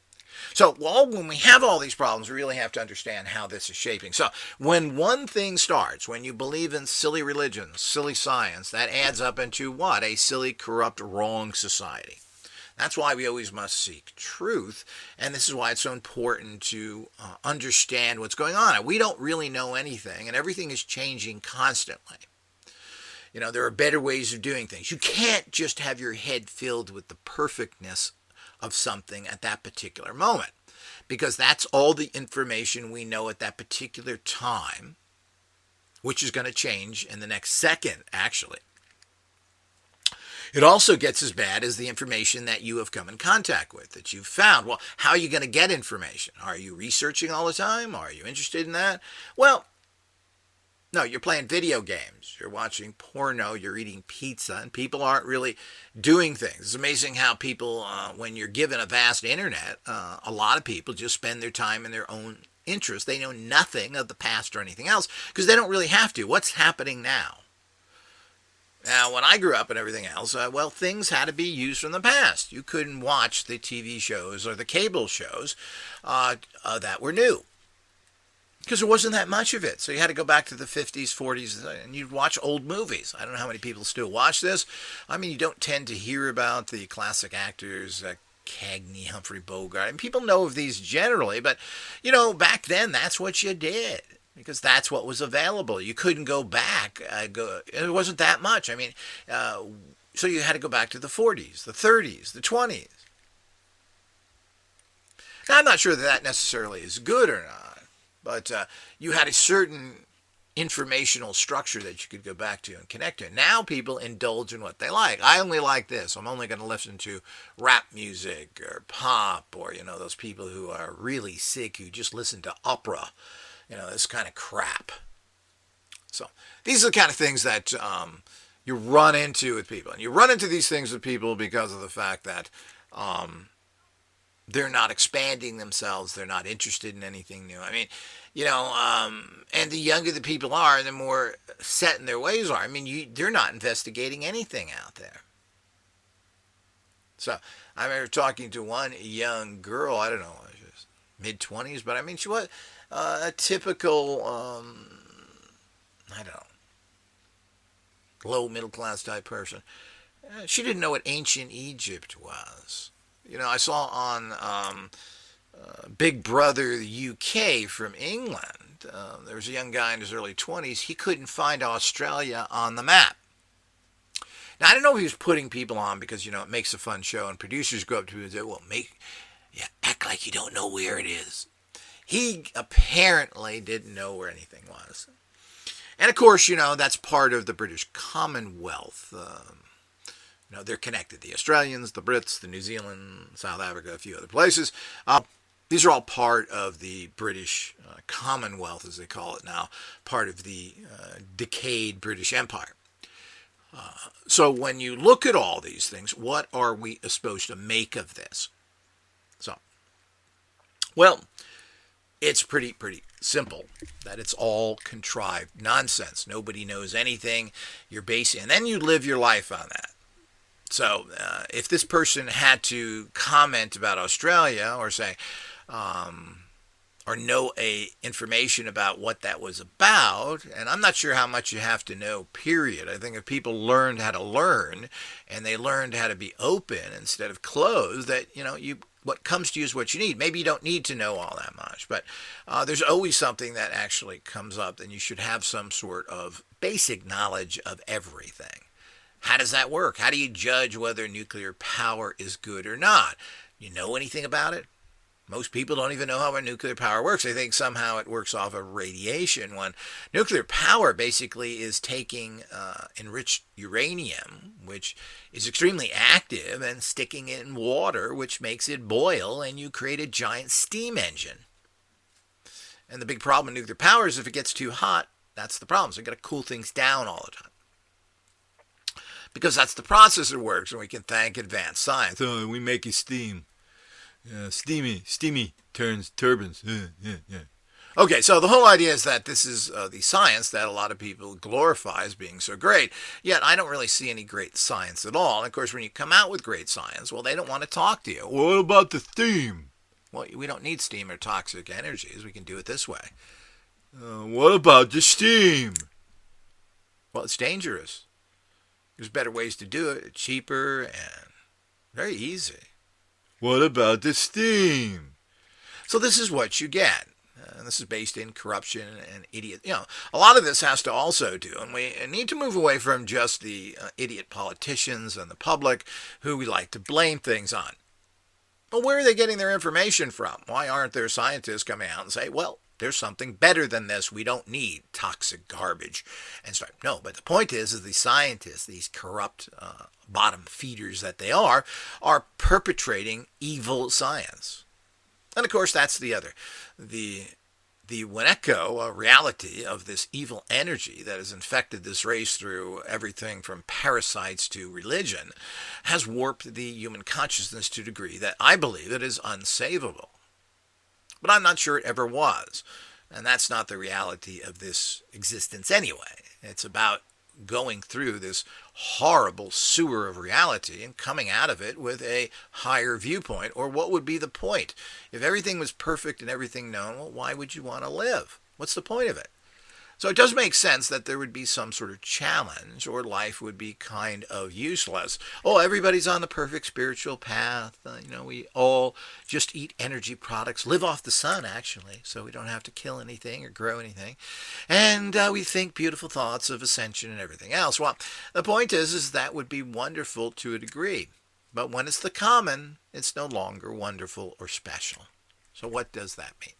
So, when we have all these problems, we really have to understand how this is shaping. So, when one thing starts, when you believe in silly religions, silly science, that adds up into what? A silly, corrupt, wrong society. That's why we always must seek truth, and this is why it's so important to understand what's going on. We don't really know anything, and everything is changing constantly. There are better ways of doing things. You can't just have your head filled with the perfectness of something at that particular moment, because that's all the information we know at that particular time, which is going to change in the next second, actually. It also gets as bad as the information that you have come in contact with, that you've found. Well, how are you going to get information? Are you researching all the time? Are you interested in that? Well, no, you're playing video games, you're watching porno, you're eating pizza, and people aren't really doing things. It's amazing how people, when you're given a vast internet, a lot of people just spend their time in their own interest. They know nothing of the past or anything else because they don't really have to. What's happening now? Now, when I grew up and everything else, things had to be used from the past. You couldn't watch the TV shows or the cable shows that were new, because there wasn't that much of it. So you had to go back to the 50s, 40s, and you'd watch old movies. I don't know how many people still watch this. I mean, you don't tend to hear about the classic actors, Cagney, Humphrey Bogart. And people know of these generally, but, back then, that's what you did, because that's what was available. You couldn't go back. It wasn't that much. I mean, so you had to go back to the 40s, the 30s, the 20s. Now, I'm not sure that necessarily is good or not. But you had a certain informational structure that you could go back to and connect to. Now people indulge in what they like. I only like this. I'm only going to listen to rap music or pop, or, those people who are really sick who just listen to opera, this kind of crap. So these are the kind of things that you run into with people. And you run into these things with people because of the fact that they're not expanding themselves. They're not interested in anything new. I mean, and the younger the people are, the more set in their ways are. I mean, they're not investigating anything out there. So I remember talking to one young girl, I don't know, mid-20s, but I mean, she was a typical, I don't know, low middle-class type person. She didn't know what ancient Egypt was. I saw on Big Brother UK from England, there was a young guy in his early 20s. He couldn't find Australia on the map. Now, I don't know if he was putting people on because, it makes a fun show, and producers go up to him and say, well, act like you don't know where it is. He apparently didn't know where anything was. And, of course, that's part of the British Commonwealth. They're connected. The Australians, the Brits, the New Zealand, South Africa, a few other places. These are all part of the British Commonwealth, as they call it now, part of the decayed British Empire. So when you look at all these things, what are we supposed to make of this? So, well, it's pretty simple that it's all contrived nonsense. Nobody knows anything. You're basing, and then you live your life on that. So if this person had to comment about Australia or say, or know information about what that was about, and I'm not sure how much you have to know, period. I think if people learned how to learn and they learned how to be open instead of closed, that, what comes to you is what you need. Maybe you don't need to know all that much, but there's always something that actually comes up, and you should have some sort of basic knowledge of everything. How does that work? How do you judge whether nuclear power is good or not? You know anything about it? Most people don't even know how our nuclear power works. They think somehow it works off of radiation, when nuclear power basically is taking enriched uranium, which is extremely active, and sticking it in water, which makes it boil, and you create a giant steam engine. And the big problem with nuclear power is if it gets too hot, that's the problem. So you've got to cool things down all the time, because that's the process that works, and we can thank advanced science. Oh, we make it steam. Steamy turns turbines. Yeah. Okay, so the whole idea is that this is the science that a lot of people glorify as being so great, yet I don't really see any great science at all. And of course, when you come out with great science, well, they don't want to talk to you. What about the steam? Well, we don't need steam or toxic energies. We can do it this way. What about the steam? Well, it's dangerous. There's better ways to do it. It's cheaper and very easy. What about the steam? So this is what you get. And this is based in corruption and idiot. A lot of this has to also do, and we need to move away from just the idiot politicians and the public who we like to blame things on. Well, where are they getting their information from? Why aren't there scientists coming out and say, well, there's something better than this. We don't need toxic garbage and stuff. No, but the point is the scientists, these corrupt bottom feeders that they are perpetrating evil science. And of course, that's the Winneco reality of this evil energy that has infected this race through everything from parasites to religion, has warped the human consciousness to a degree that I believe it is unsavable. But I'm not sure it ever was. And that's not the reality of this existence anyway. It's about going through this horrible sewer of reality and coming out of it with a higher viewpoint. Or what would be the point? If everything was perfect and everything known, well, why would you want to live? What's the point of it? So it does make sense that there would be some sort of challenge, or life would be kind of useless. Oh, everybody's on the perfect spiritual path. We all just eat energy products, live off the sun, actually, so we don't have to kill anything or grow anything. And we think beautiful thoughts of ascension and everything else. Well, the point is that would be wonderful to a degree. But when it's the common, it's no longer wonderful or special. So what does that mean?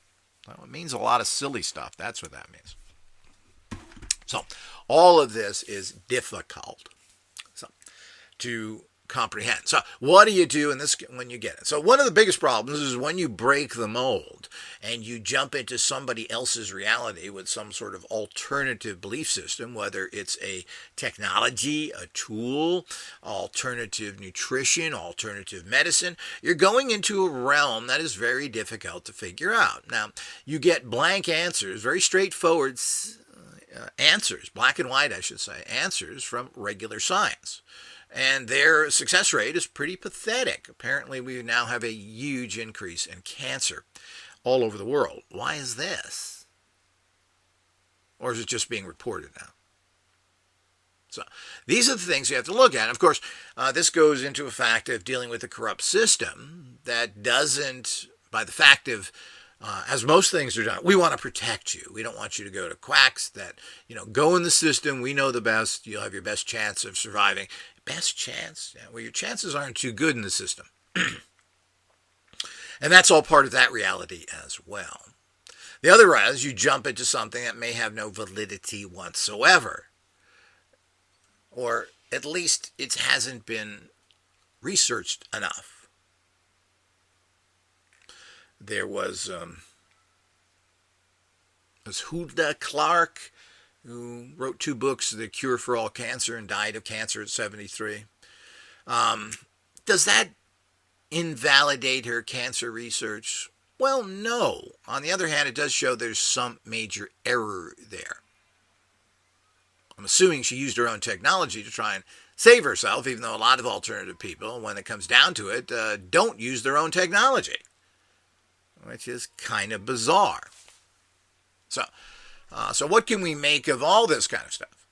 Well, it means a lot of silly stuff. That's what that means. So all of this is difficult to comprehend. So what do you do in this when you get it? So one of the biggest problems is when you break the mold and you jump into somebody else's reality with some sort of alternative belief system, whether it's a technology, a tool, alternative nutrition, alternative medicine. You're going into a realm that is very difficult to figure out. Now, you get blank answers, very straightforward answers, black and white, I should say, answers from regular science. And their success rate is pretty pathetic. Apparently, we now have a huge increase in cancer all over the world. Why is this? Or is it just being reported now? So these are the things you have to look at. And of course, this goes into a fact of dealing with a corrupt system that doesn't, by the fact of as most things are done, we want to protect you. We don't want you to go to quacks that, go in the system. We know the best. You'll have your best chance of surviving. Best chance? Yeah, well, your chances aren't too good in the system. And that's all part of that reality as well. The other is you jump into something that may have no validity whatsoever. Or at least it hasn't been researched enough. There was Hulda Clark, who wrote 2 books, The Cure for All Cancer, and died of cancer at 73. Does that invalidate her cancer research? Well, no. On the other hand, it does show there's some major error there. I'm assuming she used her own technology to try and save herself, even though a lot of alternative people, when it comes down to it, don't use their own technology, which is kind of bizarre. So what can we make of all this kind of stuff?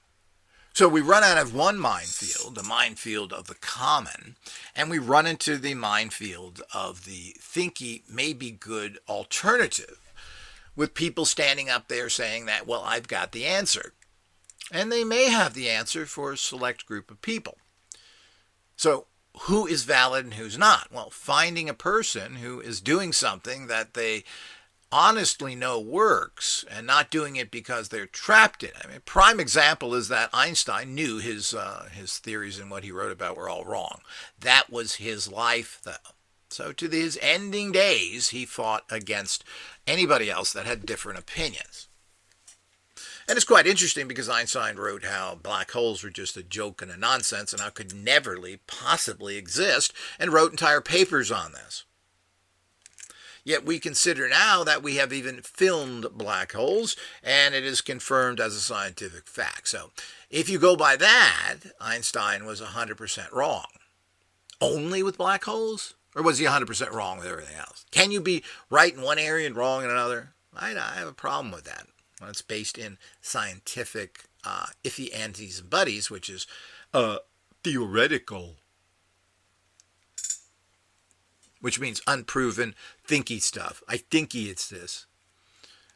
So we run out of one minefield, the minefield of the common, and we run into the minefield of the thinky, maybe good alternative, with people standing up there saying that, well, I've got the answer. And they may have the answer for a select group of people. So who is valid and who's not? Well, finding a person who is doing something that they honestly know works and not doing it because they're trapped in it. I mean, prime example is that Einstein knew his theories and what he wrote about were all wrong. That was his life, though. So to his ending days, he fought against anybody else that had different opinions. And it's quite interesting because Einstein wrote how black holes were just a joke and a nonsense and how could never possibly exist, and wrote entire papers on this. Yet we consider now that we have even filmed black holes, and it is confirmed as a scientific fact. So if you go by that, Einstein was 100% wrong. Only with black holes? Or was he 100% wrong with everything else? Can you be right in one area and wrong in another? I have a problem with that. When it's based in scientific iffy antes and buddies, which is theoretical, which means unproven, thinky stuff. I thinky it's this.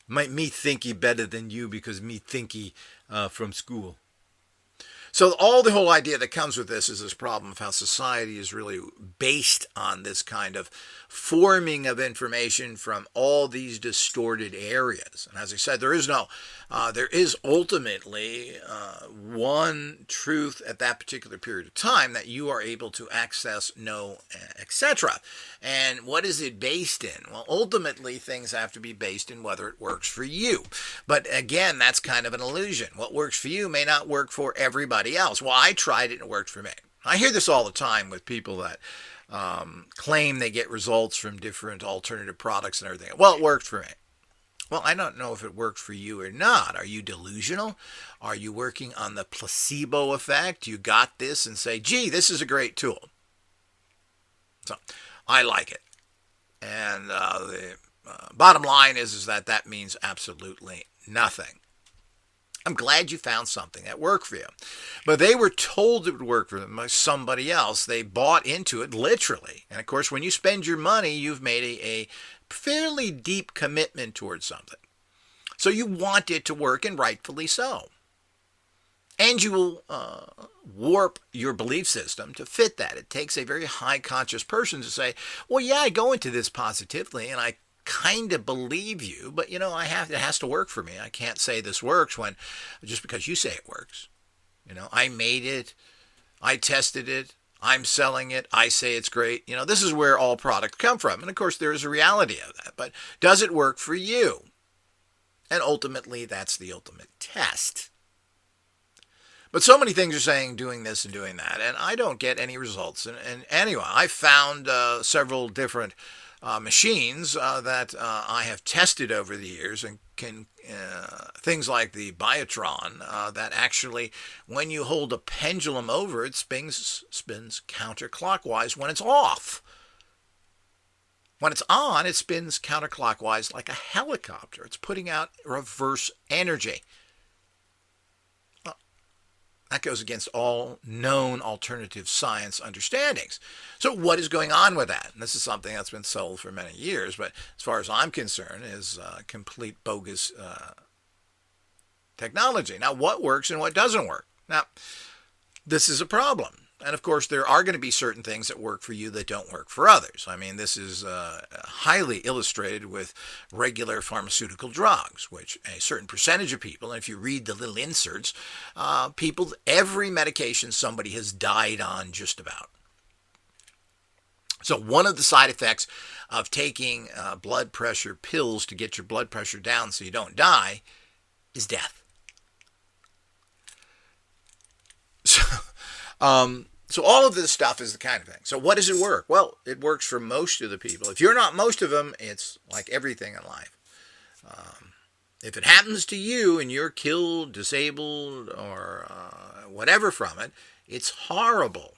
Me thinky better than you because me thinky from school. So the whole idea that comes with this is this problem of how society is really based on this kind of forming of information from all these distorted areas. And as I said, there is ultimately one truth at that particular period of time that you are able to access, know, etc. And what is it based in? Well, ultimately things have to be based in whether it works for you. But again, that's kind of an illusion. What works for you may not work for everybody else. Well, I tried it and it worked for me. I hear this all the time with people that claim they get results from different alternative products and everything. Well, it worked for me. Well, I don't know if it worked for you or not. Are you delusional? Are you working on the placebo effect? You got this and say, gee, this is a great tool. So I like it. And the bottom line is that means absolutely nothing. I'm glad you found something that worked for you. But they were told it would work for them by somebody else. They bought into it literally. And of course, when you spend your money, you've made a fairly deep commitment towards something. So you want it to work, and rightfully so. And you will warp your belief system to fit that. It takes a very high conscious person to say, well, yeah, I go into this positively, and I kind of believe you, but it has to work for me. I can't say this works just because you say it works. I made it, I tested it, I'm selling it, I say it's great. This is where all products come from. And of course there is a reality of that, but does it work for you? And ultimately that's the ultimate test. But so many things are saying doing this and doing that, and I don't get any results. And anyway, I found several different machines that I have tested over the years, and can things like the Biotron that actually, when you hold a pendulum over it, spins counterclockwise when it's off. When it's on, it spins counterclockwise like a helicopter. It's putting out reverse energy. That goes against all known alternative science understandings. So what is going on with that? And this is something that's been sold for many years, but as far as I'm concerned, is complete bogus technology. Now, what works and what doesn't work? Now, this is a problem. And of course, there are going to be certain things that work for you that don't work for others. I mean, this is highly illustrated with regular pharmaceutical drugs, which a certain percentage of people, and if you read the little inserts, every medication somebody has died on just about. So one of the side effects of taking blood pressure pills to get your blood pressure down so you don't die is death. So, so all of this stuff is the kind of thing. So what does it work? Well, it works for most of the people. If you're not most of them, it's like everything in life. If it happens to you and you're killed, disabled, or whatever from it, it's horrible.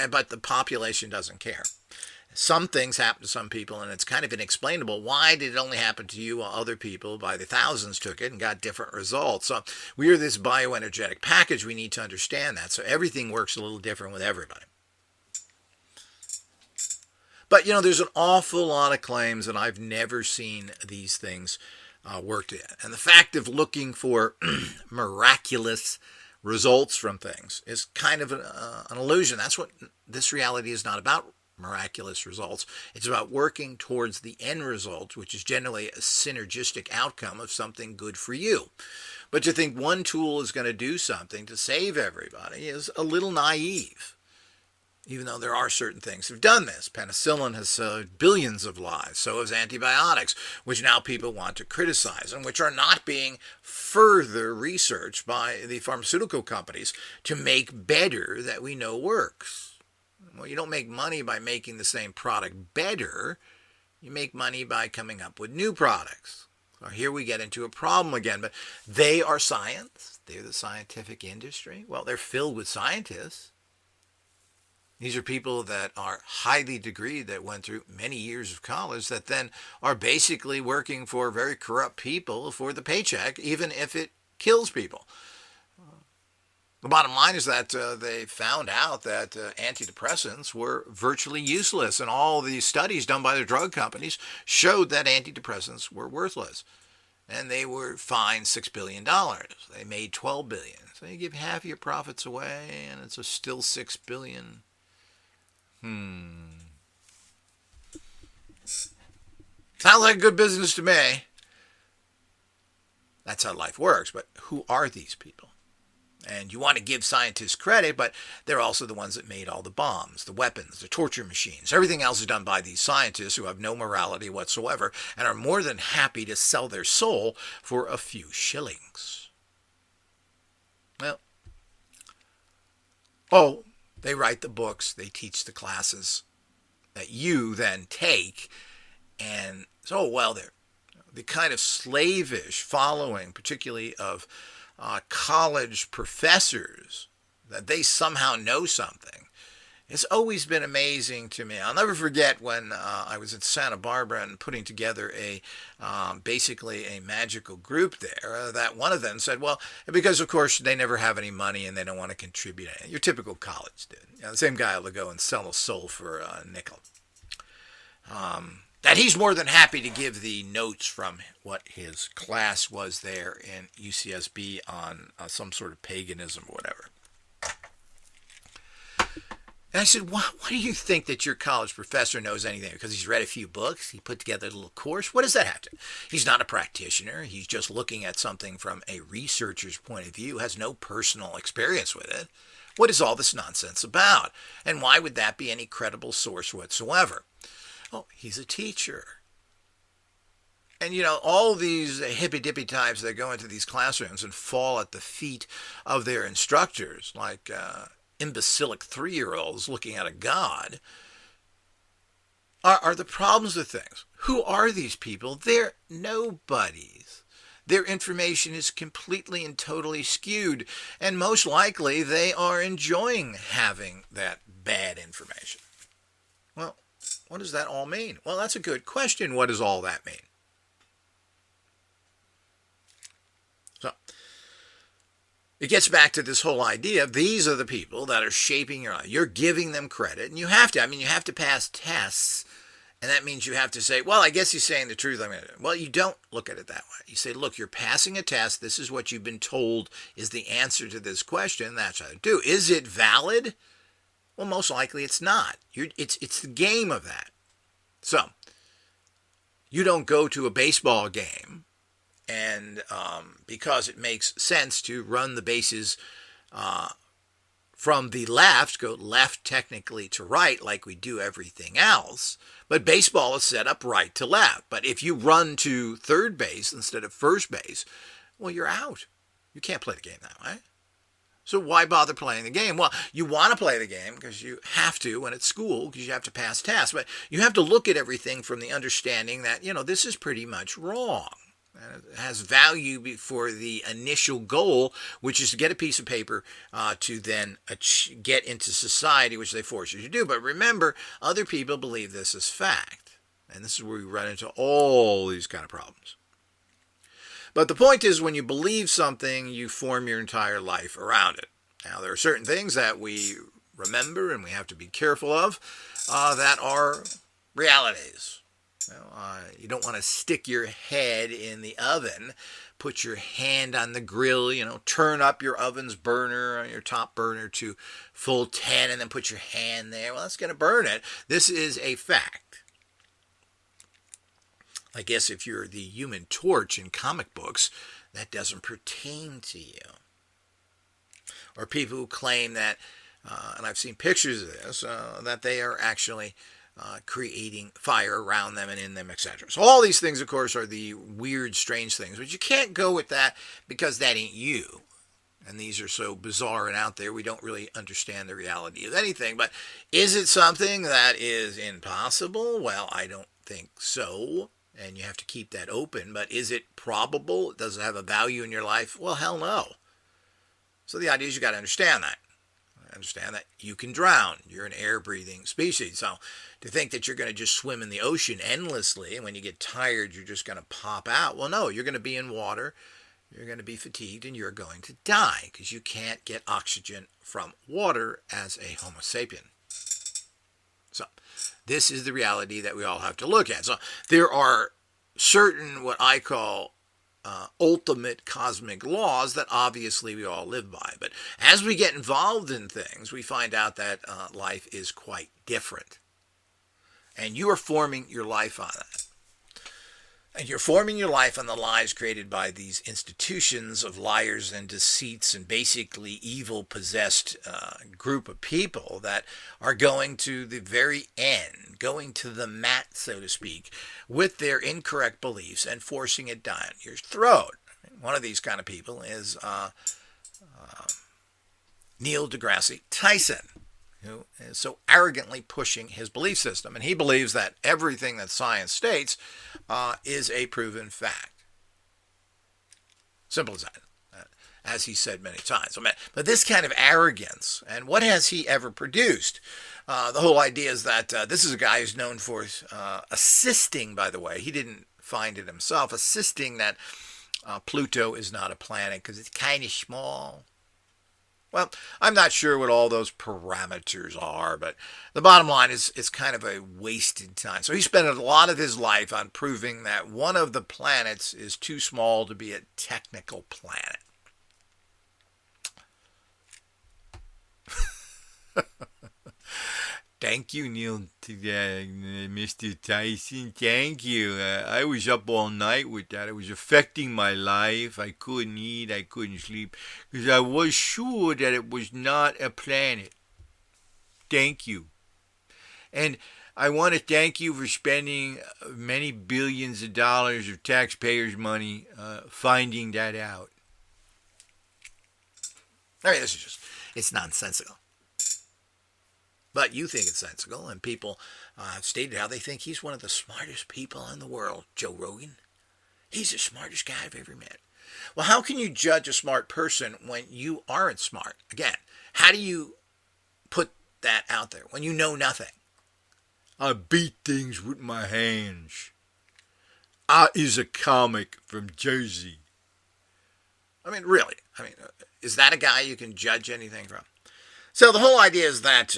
But the population doesn't care. Some things happen to some people, and it's kind of inexplainable. Why did it only happen to you while other people by the thousands took it and got different results? So we are this bioenergetic package. We need to understand that. So everything works a little different with everybody. But, there's an awful lot of claims, and I've never seen these things worked in. And the fact of looking for miraculous results from things is kind of an illusion. That's what this reality is not about. Miraculous results. It's about working towards the end result, which is generally a synergistic outcome of something good for you. But to think one tool is going to do something to save everybody is a little naive, even though there are certain things that have done this. Penicillin has saved billions of lives. So has antibiotics, which now people want to criticize and which are not being further researched by the pharmaceutical companies to make better that we know works. Well, you don't make money by making the same product better. You make money by coming up with new products. So here we get into a problem again. But they are science. They're the scientific industry. Well, they're filled with scientists. These are people that are highly degreed, that went through many years of college, that then are basically working for very corrupt people for the paycheck, even if it kills people. The bottom line is that they found out that antidepressants were virtually useless, and all the studies done by the drug companies showed that antidepressants were worthless. And they were fined $6 billion. They made $12 billion. So you give half your profits away, and it's still $6 billion. Sounds like a good business to me. That's how life works. But who are these people? And you want to give scientists credit, but they're also the ones that made all the bombs, the weapons, the torture machines. Everything else is done by these scientists who have no morality whatsoever and are more than happy to sell their soul for a few shillings. Well, they write the books, they teach the classes that you then take, and so, they're the kind of slavish following, particularly of college professors, that they somehow know something. It's always been amazing to me. I'll never forget when I was in Santa Barbara and putting together basically a magical group there, that one of them said, well, because of course they never have any money and they don't want to contribute anything. Your typical college student. The same guy will go and sell a soul for a nickel. That he's more than happy to give the notes from what his class was there in UCSB on some sort of paganism or whatever. And I said, why do you think that your college professor knows anything? Because he's read a few books? He put together a little course? What does that have to do? He's not a practitioner. He's just looking at something from a researcher's point of view, has no personal experience with it. What is all this nonsense about? And why would that be any credible source whatsoever? Oh, he's a teacher. And, all these hippy-dippy types that go into these classrooms and fall at the feet of their instructors, like imbecilic 3-year-olds looking at a god, are the problems with things. Who are these people? They're nobodies. Their information is completely and totally skewed, and most likely they are enjoying having that bad information. Well, what does that all mean? Well, that's a good question. What does all that mean? So, it gets back to this whole idea. These are the people that are shaping your life. You're giving them credit, and you have to. You have to pass tests, and that means you have to say, well, I guess he's saying the truth. Well, you don't look at it that way. You say, look, you're passing a test. This is what you've been told is the answer to this question. That's how to do. Is it valid? Well, most likely it's not. It's the game of that. So, you don't go to a baseball game and because it makes sense to run the bases from the left, go left technically to right like we do everything else. But baseball is set up right to left. But if you run to third base instead of first base, well, you're out. You can't play the game that way. So why bother playing the game? Well, you want to play the game because you have to when it's school because you have to pass tests. But you have to look at everything from the understanding that, this is pretty much wrong. And it has value for the initial goal, which is to get a piece of paper to then get into society, which they force you to do. But remember, other people believe this is fact. And this is where we run into all these kind of problems. But the point is, when you believe something, you form your entire life around it. Now, there are certain things that we remember and we have to be careful of that are realities. You don't want to stick your head in the oven, put your hand on the grill, turn up your oven's burner, your top burner to full 10, and then put your hand there. Well, that's going to burn it. This is a fact. I guess if you're the Human Torch in comic books, that doesn't pertain to you. Or people who claim that, and I've seen pictures of this, that they are actually creating fire around them and in them, etc. So all these things, of course, are the weird, strange things. But you can't go with that because that ain't you. And these are so bizarre and out there, we don't really understand the reality of anything. But is it something that is impossible? Well, I don't think so. And you have to keep that open. But is it probable? Does it have a value in your life? Well, hell no. So the idea is you got to understand that. Understand that you can drown. You're an air-breathing species. So to think that you're going to just swim in the ocean endlessly, and when you get tired, you're just going to pop out. Well, no, you're going to be in water. You're going to be fatigued, and you're going to die because you can't get oxygen from water as a Homo sapien. So this is the reality that we all have to look at. So there are certain what I call ultimate cosmic laws that obviously we all live by. But as we get involved in things, we find out that life is quite different. And you are forming your life on that. And you're forming your life on the lies created by these institutions of liars and deceits and basically evil possessed group of people that are going to the very end, going to the mat, so to speak, with their incorrect beliefs and forcing it down your throat. One of these kind of people is Neil deGrasse Tyson, who is so arrogantly pushing his belief system. And he believes that everything that science states is a proven fact. Simple as that, as he said many times. But this kind of arrogance, and what has he ever produced? The whole idea is that this is a guy who's known for assisting, by the way, he didn't find it himself, assisting that Pluto is not a planet because it's kind of small. Well, I'm not sure what all those parameters are, but the bottom line is it's kind of a wasted time. So he spent a lot of his life on proving that one of the planets is too small to be a technical planet. Thank you, Neil, Mr. Tyson. Thank you. I was up all night with that. It was affecting my life. I couldn't eat. I couldn't sleep because I was sure that it was not a planet. Thank you. And I want to thank you for spending many billions of dollars of taxpayers' money finding that out. I mean, this is just, it's nonsensical. But you think it's sensible, and people have stated how they think he's one of the smartest people in the world. Joe Rogan, he's the smartest guy I've ever met. Well, how can you judge a smart person when you aren't smart? Again, how do you put that out there when you know nothing? I beat things with my hands. I is a comic from Jersey. I mean, really? Is that a guy you can judge anything from? So the whole idea is that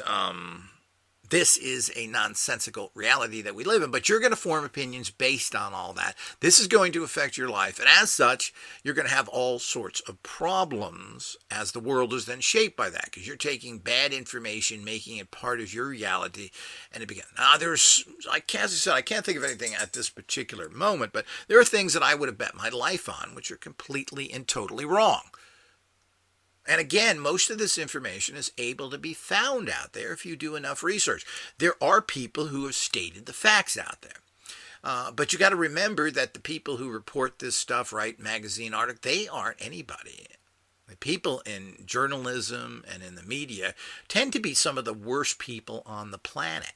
this is a nonsensical reality that we live in, but you're going to form opinions based on all that. This is going to affect your life, and as such, you're going to have all sorts of problems as the world is then shaped by that, because you're taking bad information, making it part of your reality, and it begins. Now, I can't think of anything at this particular moment, but there are things that I would have bet my life on, which are completely and totally wrong. And again, most of this information is able to be found out there if you do enough research. There are people who have stated the facts out there. But you got to remember that the people who report this stuff, write magazine articles, they aren't anybody. The people in journalism and in the media tend to be some of the worst people on the planet.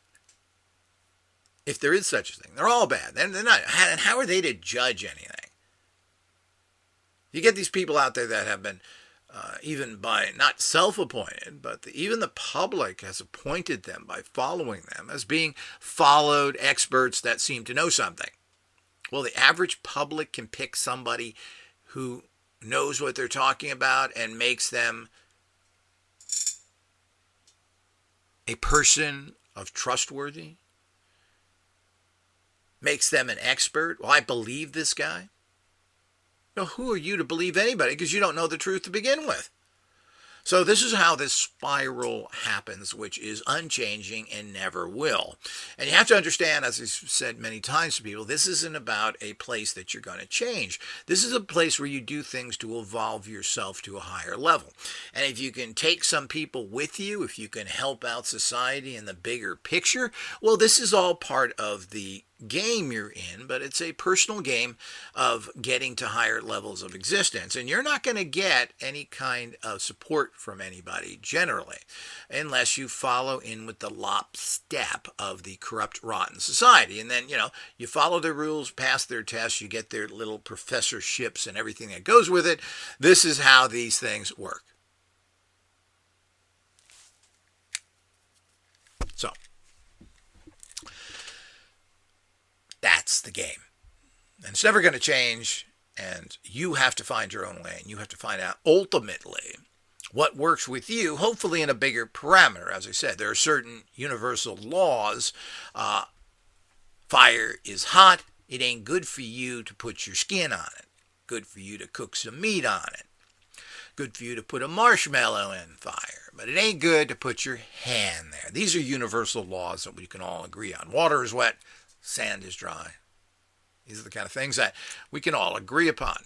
If there is such a thing. They're all bad. They're not. And how are they to judge anything? You get these people out there that have been, even by not self-appointed, but even the public has appointed them by following them as being followed experts that seem to know something. Well, the average public can pick somebody who knows what they're talking about and makes them a person of trustworthy, makes them an expert. Well, I believe this guy. Now, who are you to believe anybody? Because you don't know the truth to begin with. So this is how this spiral happens, which is unchanging and never will. And you have to understand, as I've said many times to people, this isn't about a place that you're going to change. This is a place where you do things to evolve yourself to a higher level. And if you can take some people with you, if you can help out society in the bigger picture, well, this is all part of the game you're in, but it's a personal game of getting to higher levels of existence. And you're not going to get any kind of support from anybody generally unless you follow in with the lockstep of the corrupt, rotten society. And then, you follow their rules, pass their tests, you get their little professorships and everything that goes with it. This is how these things work. So that's the game. And it's never going to change, and you have to find your own way, and you have to find out ultimately what works with you, hopefully in a bigger parameter. As I said, there are certain universal laws. Fire is hot. It ain't good for you to put your skin on it. Good for you to cook some meat on it. Good for you to put a marshmallow in fire. But it ain't good to put your hand there. These are universal laws that we can all agree on. Water is wet. Sand is dry. These are the kind of things that we can all agree upon.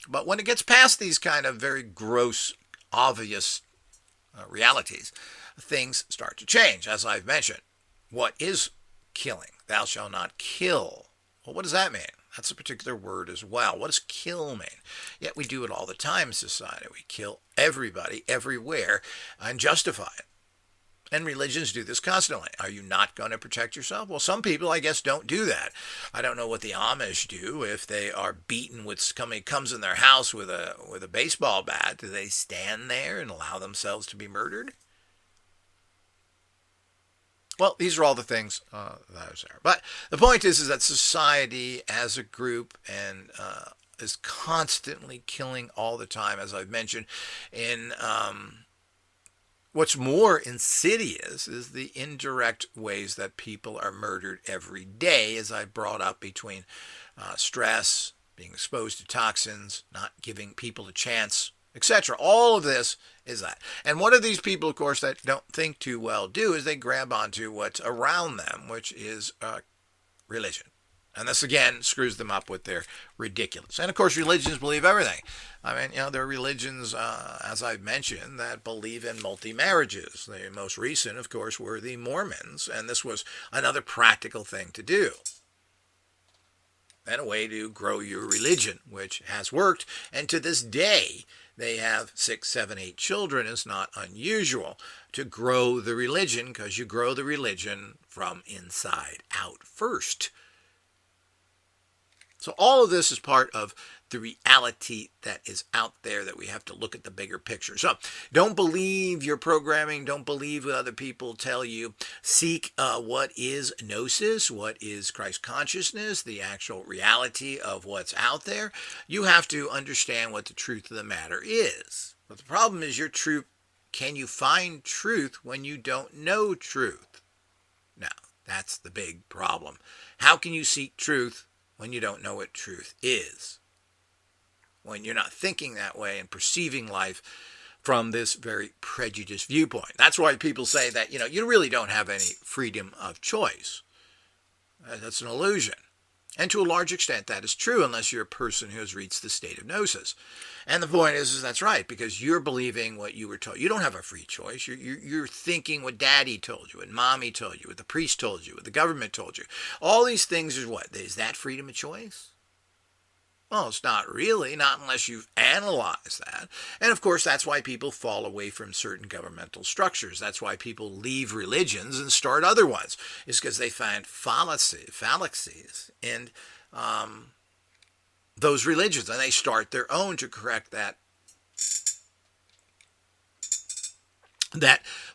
But when it gets past these kind of very gross, obvious realities, things start to change. As I've mentioned, what is killing? Thou shalt not kill. Well, what does that mean? That's a particular word as well. What does kill mean? Yet we do it all the time in society. We kill everybody, everywhere, and justify it. And religions do this constantly. Are you not going to protect yourself? Well, some people, I guess, don't do that. I don't know what the Amish do. If they are beaten with somebody comes in their house with a baseball bat, do they stand there and allow themselves to be murdered? Well, these are all the things that are there. But the point is that society as a group and is constantly killing all the time, as I've mentioned, in what's more insidious is the indirect ways that people are murdered every day, as I brought up, between stress, being exposed to toxins, not giving people a chance, etc. All of this is that. And what do these people, of course, that don't think too well do is they grab onto what's around them, which is religion. And this, again, screws them up with their ridiculous. And, of course, religions believe everything. I mean, there are religions, as I've mentioned, that believe in multi-marriages. The most recent, of course, were the Mormons. And this was another practical thing to do. And a way to grow your religion, which has worked. And to this day, they have 6, 7, 8 children. It's not unusual to grow the religion, because you grow the religion from inside out first. So all of this is part of the reality that is out there, that we have to look at the bigger picture. So don't believe your programming. Don't believe what other people tell you. Seek what is gnosis, what is Christ consciousness, the actual reality of what's out there. You have to understand what the truth of the matter is. But the problem is your truth. Can you find truth when you don't know truth? Now, that's the big problem. How can you seek truth when you don't know what truth is? When you're not thinking that way and perceiving life from this very prejudiced viewpoint. That's why people say that, you really don't have any freedom of choice. That's an illusion. And to a large extent, that is true, unless you're a person who has reached the state of gnosis. And the point is that's right, because you're believing what you were told. You don't have a free choice. You're thinking what daddy told you, what mommy told you, what the priest told you, what the government told you. All these things is what? Is that freedom of choice? Well, it's not really, not unless you've analyzed that. And of course, that's why people fall away from certain governmental structures. That's why people leave religions and start other ones. It's because they find fallacies in those religions, and they start their own to correct that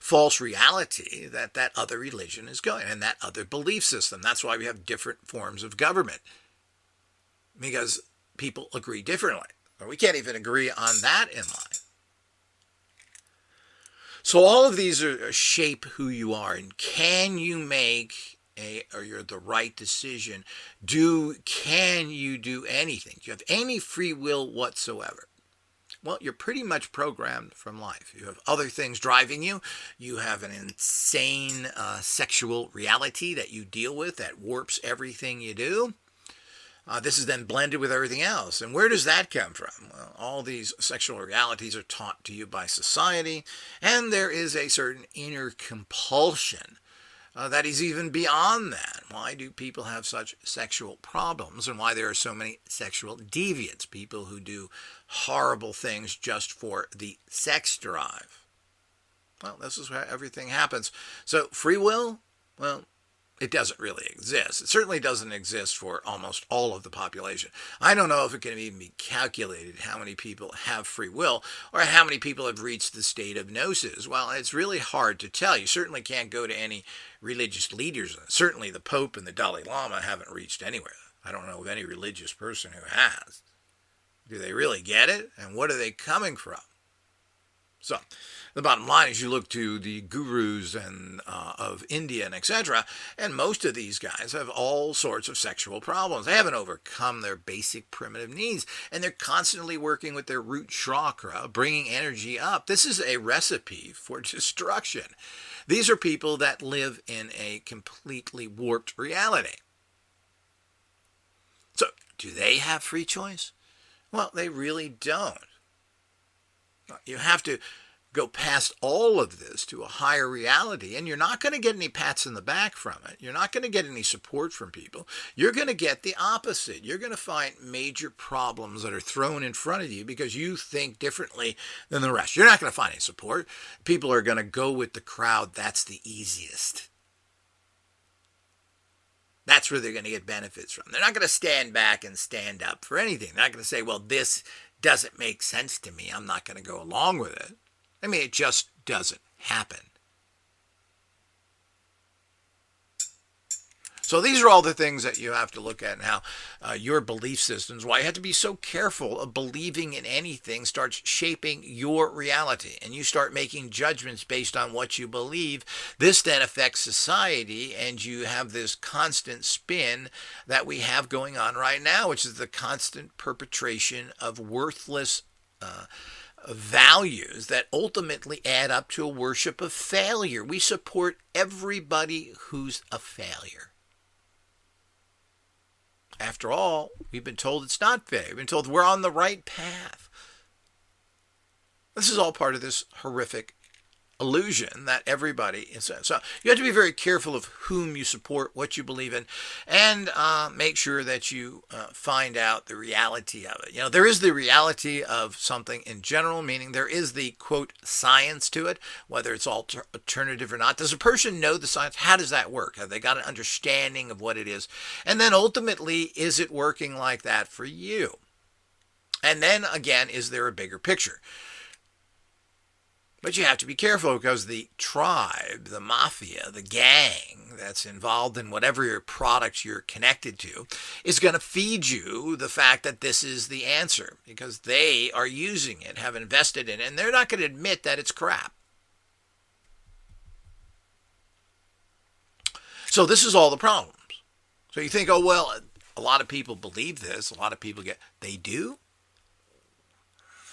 false reality that other religion is going, and that other belief system. That's why we have different forms of government, because people agree differently. Or we can't even agree on that in life. So all of these shape who you are, and can you make the right decision? Can you do anything? Do you have any free will whatsoever? Well, you're pretty much programmed from life. You have other things driving you. You have an insane sexual reality that you deal with that warps everything you do. This is then blended with everything else. And where does that come from? Well, all these sexual realities are taught to you by society, and there is a certain inner compulsion that is even beyond that. Why do people have such sexual problems, and why there are so many sexual deviants, people who do horrible things just for the sex drive? Well, this is where everything happens. So free will, well, it doesn't really exist. It certainly doesn't exist for almost all of the population. I don't know if it can even be calculated how many people have free will or how many people have reached the state of gnosis. Well, it's really hard to tell. You certainly can't go to any religious leaders. Certainly the Pope and the Dalai Lama haven't reached anywhere. I don't know of any religious person who has. Do they really get it? And what are they coming from? So the bottom line is you look to the gurus and of India and etc., and most of these guys have all sorts of sexual problems. They haven't overcome their basic primitive needs, and they're constantly working with their root chakra, bringing energy up. This is a recipe for destruction. These are people that live in a completely warped reality. So do they have free choice? Well, they really don't. You have to go past all of this to a higher reality, and you're not going to get any pats in the back from it. You're not going to get any support from people. You're going to get the opposite. You're going to find major problems that are thrown in front of you because you think differently than the rest. You're not going to find any support. People are going to go with the crowd. That's the easiest. That's where they're going to get benefits from. They're not going to stand back and stand up for anything. They're not going to say, well, this doesn't make sense to me. I'm not going to go along with it. I mean, it just doesn't happen. So these are all the things that you have to look at, and how your belief systems, why you have to be so careful of believing in anything, starts shaping your reality, and you start making judgments based on what you believe. This then affects society, and you have this constant spin that we have going on right now, which is the constant perpetration of worthless values that ultimately add up to a worship of failure. We support everybody who's a failure. After all, we've been told it's not fair. We've been told we're on the right path. This is all part of this horrific illusion that everybody is. So you have to be very careful of whom you support, what you believe in, and make sure that you find out the reality of it. You know, there is the reality of something in general, meaning there is the, quote, science to it, whether it's alternative or not. Does a person know the science? How does that work? Have they got an understanding of what it is? And then ultimately, is it working like that for you? And then again, is there a bigger picture? But you have to be careful, because the tribe, the mafia, the gang that's involved in whatever your product you're connected to is going to feed you the fact that this is the answer, because they are using it, have invested in it, and they're not going to admit that it's crap. So this is all the problems. So you think, oh, well, a lot of people believe this. A lot of people they do?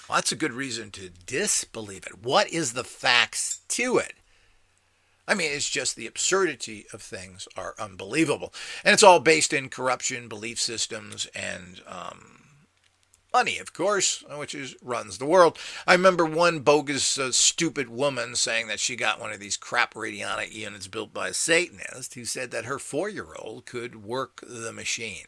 Well, that's a good reason to disbelieve it. What is the facts to it? I mean, it's just the absurdity of things are unbelievable. And it's all based in corruption, belief systems, and money, of course, which runs the world. I remember one bogus, stupid woman saying that she got one of these crap radionic units built by a Satanist who said that her 4-year-old could work the machine.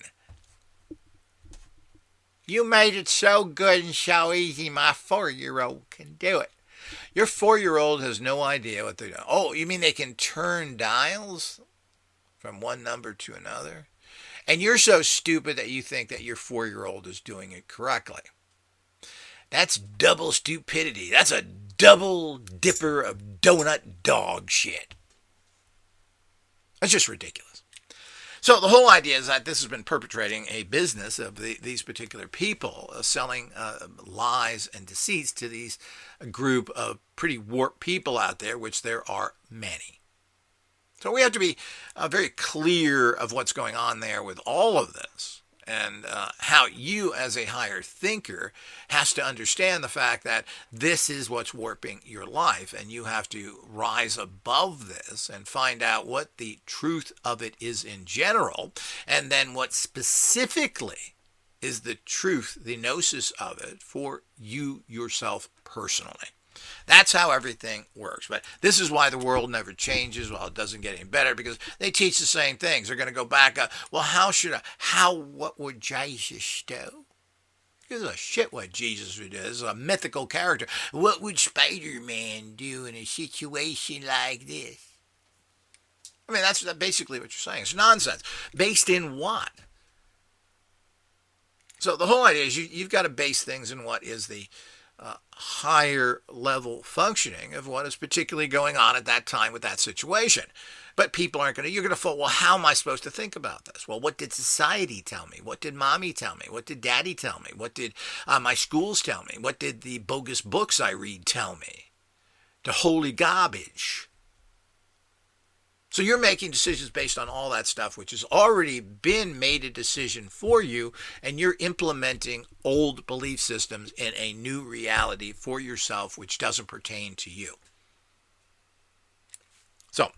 You made it so good and so easy, my 4-year-old can do it. Your 4-year-old has no idea what they're doing. Oh, you mean they can turn dials from one number to another? And you're so stupid that you think that your 4-year-old is doing it correctly. That's double stupidity. That's a double dipper of donut dog shit. That's just ridiculous. So the whole idea is that this has been perpetrating a business of these particular people selling lies and deceits to these group of pretty warped people out there, which there are many. So we have to be very clear of what's going on there with all of this, and how you as a higher thinker has to understand the fact that this is what's warping your life, and you have to rise above this and find out what the truth of it is in general, and then what specifically is the truth, the gnosis of it for you yourself personally. That's how everything works. But this is why the world never changes. Well, it doesn't get any better because they teach the same things. They're going to go back up. Well, what would Jesus do? Gives a shit what Jesus would do. This is a mythical character. What would Spider-Man do in a situation like this? I mean, that's basically what you're saying. It's nonsense. Based in what? So the whole idea is you've got to base things in what is the higher level functioning of what is particularly going on at that time with that situation. But people aren't going to, you're going to fall, well, how am I supposed to think about this? Well, what did society tell me? What did mommy tell me? What did daddy tell me? What did my schools tell me? What did the bogus books I read tell me? The holy garbage. So you're making decisions based on all that stuff, which has already been made a decision for you, and you're implementing old belief systems in a new reality for yourself, which doesn't pertain to you. So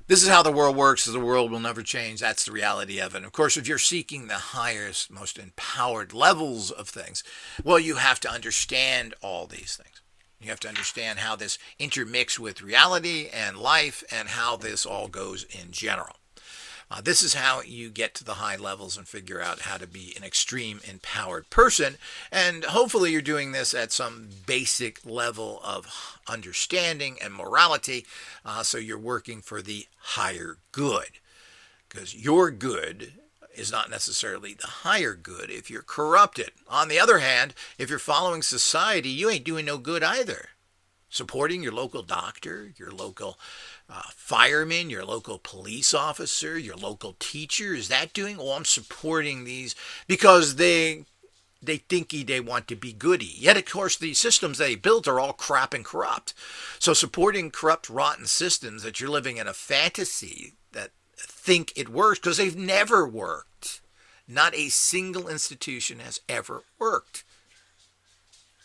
this is how the world works. The world will never change. That's the reality of it. And of course, if you're seeking the highest, most empowered levels of things, well, you have to understand all these things. You have to understand how this intermixes with reality and life and how this all goes in general. This is how you get to the high levels and figure out how to be an extreme empowered person. And hopefully you're doing this at some basic level of understanding and morality. So you're working for the higher good. Because your good is not necessarily the higher good if you're corrupted. On the other hand, if you're following society, you ain't doing no good either. Supporting your local doctor, your local fireman, your local police officer, your local teacher, is that doing? Oh, I'm supporting these because they thinky they want to be goody. Yet, of course, the systems they built are all crap and corrupt. So supporting corrupt, rotten systems that you're living in a fantasy that think it works because they've never worked. Not a single institution has ever worked.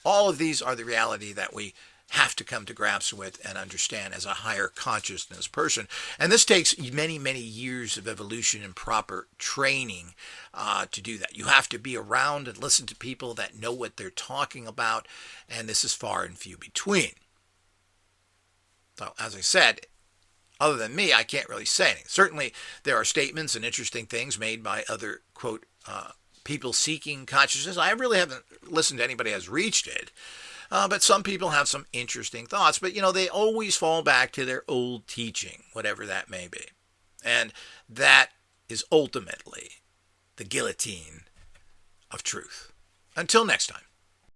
All of these are the reality that we have to come to grips with and understand as a higher consciousness person. And this takes many, many years of evolution and proper training to do that. You have to be around and listen to people that know what they're talking about, and this is far and few between. So, as I said, other than me, I can't really say anything. Certainly, there are statements and interesting things made by other, quote, people seeking consciousness. I really haven't listened to anybody who has reached it. But some people have some interesting thoughts. But, they always fall back to their old teaching, whatever that may be. And that is ultimately the guillotine of truth. Until next time.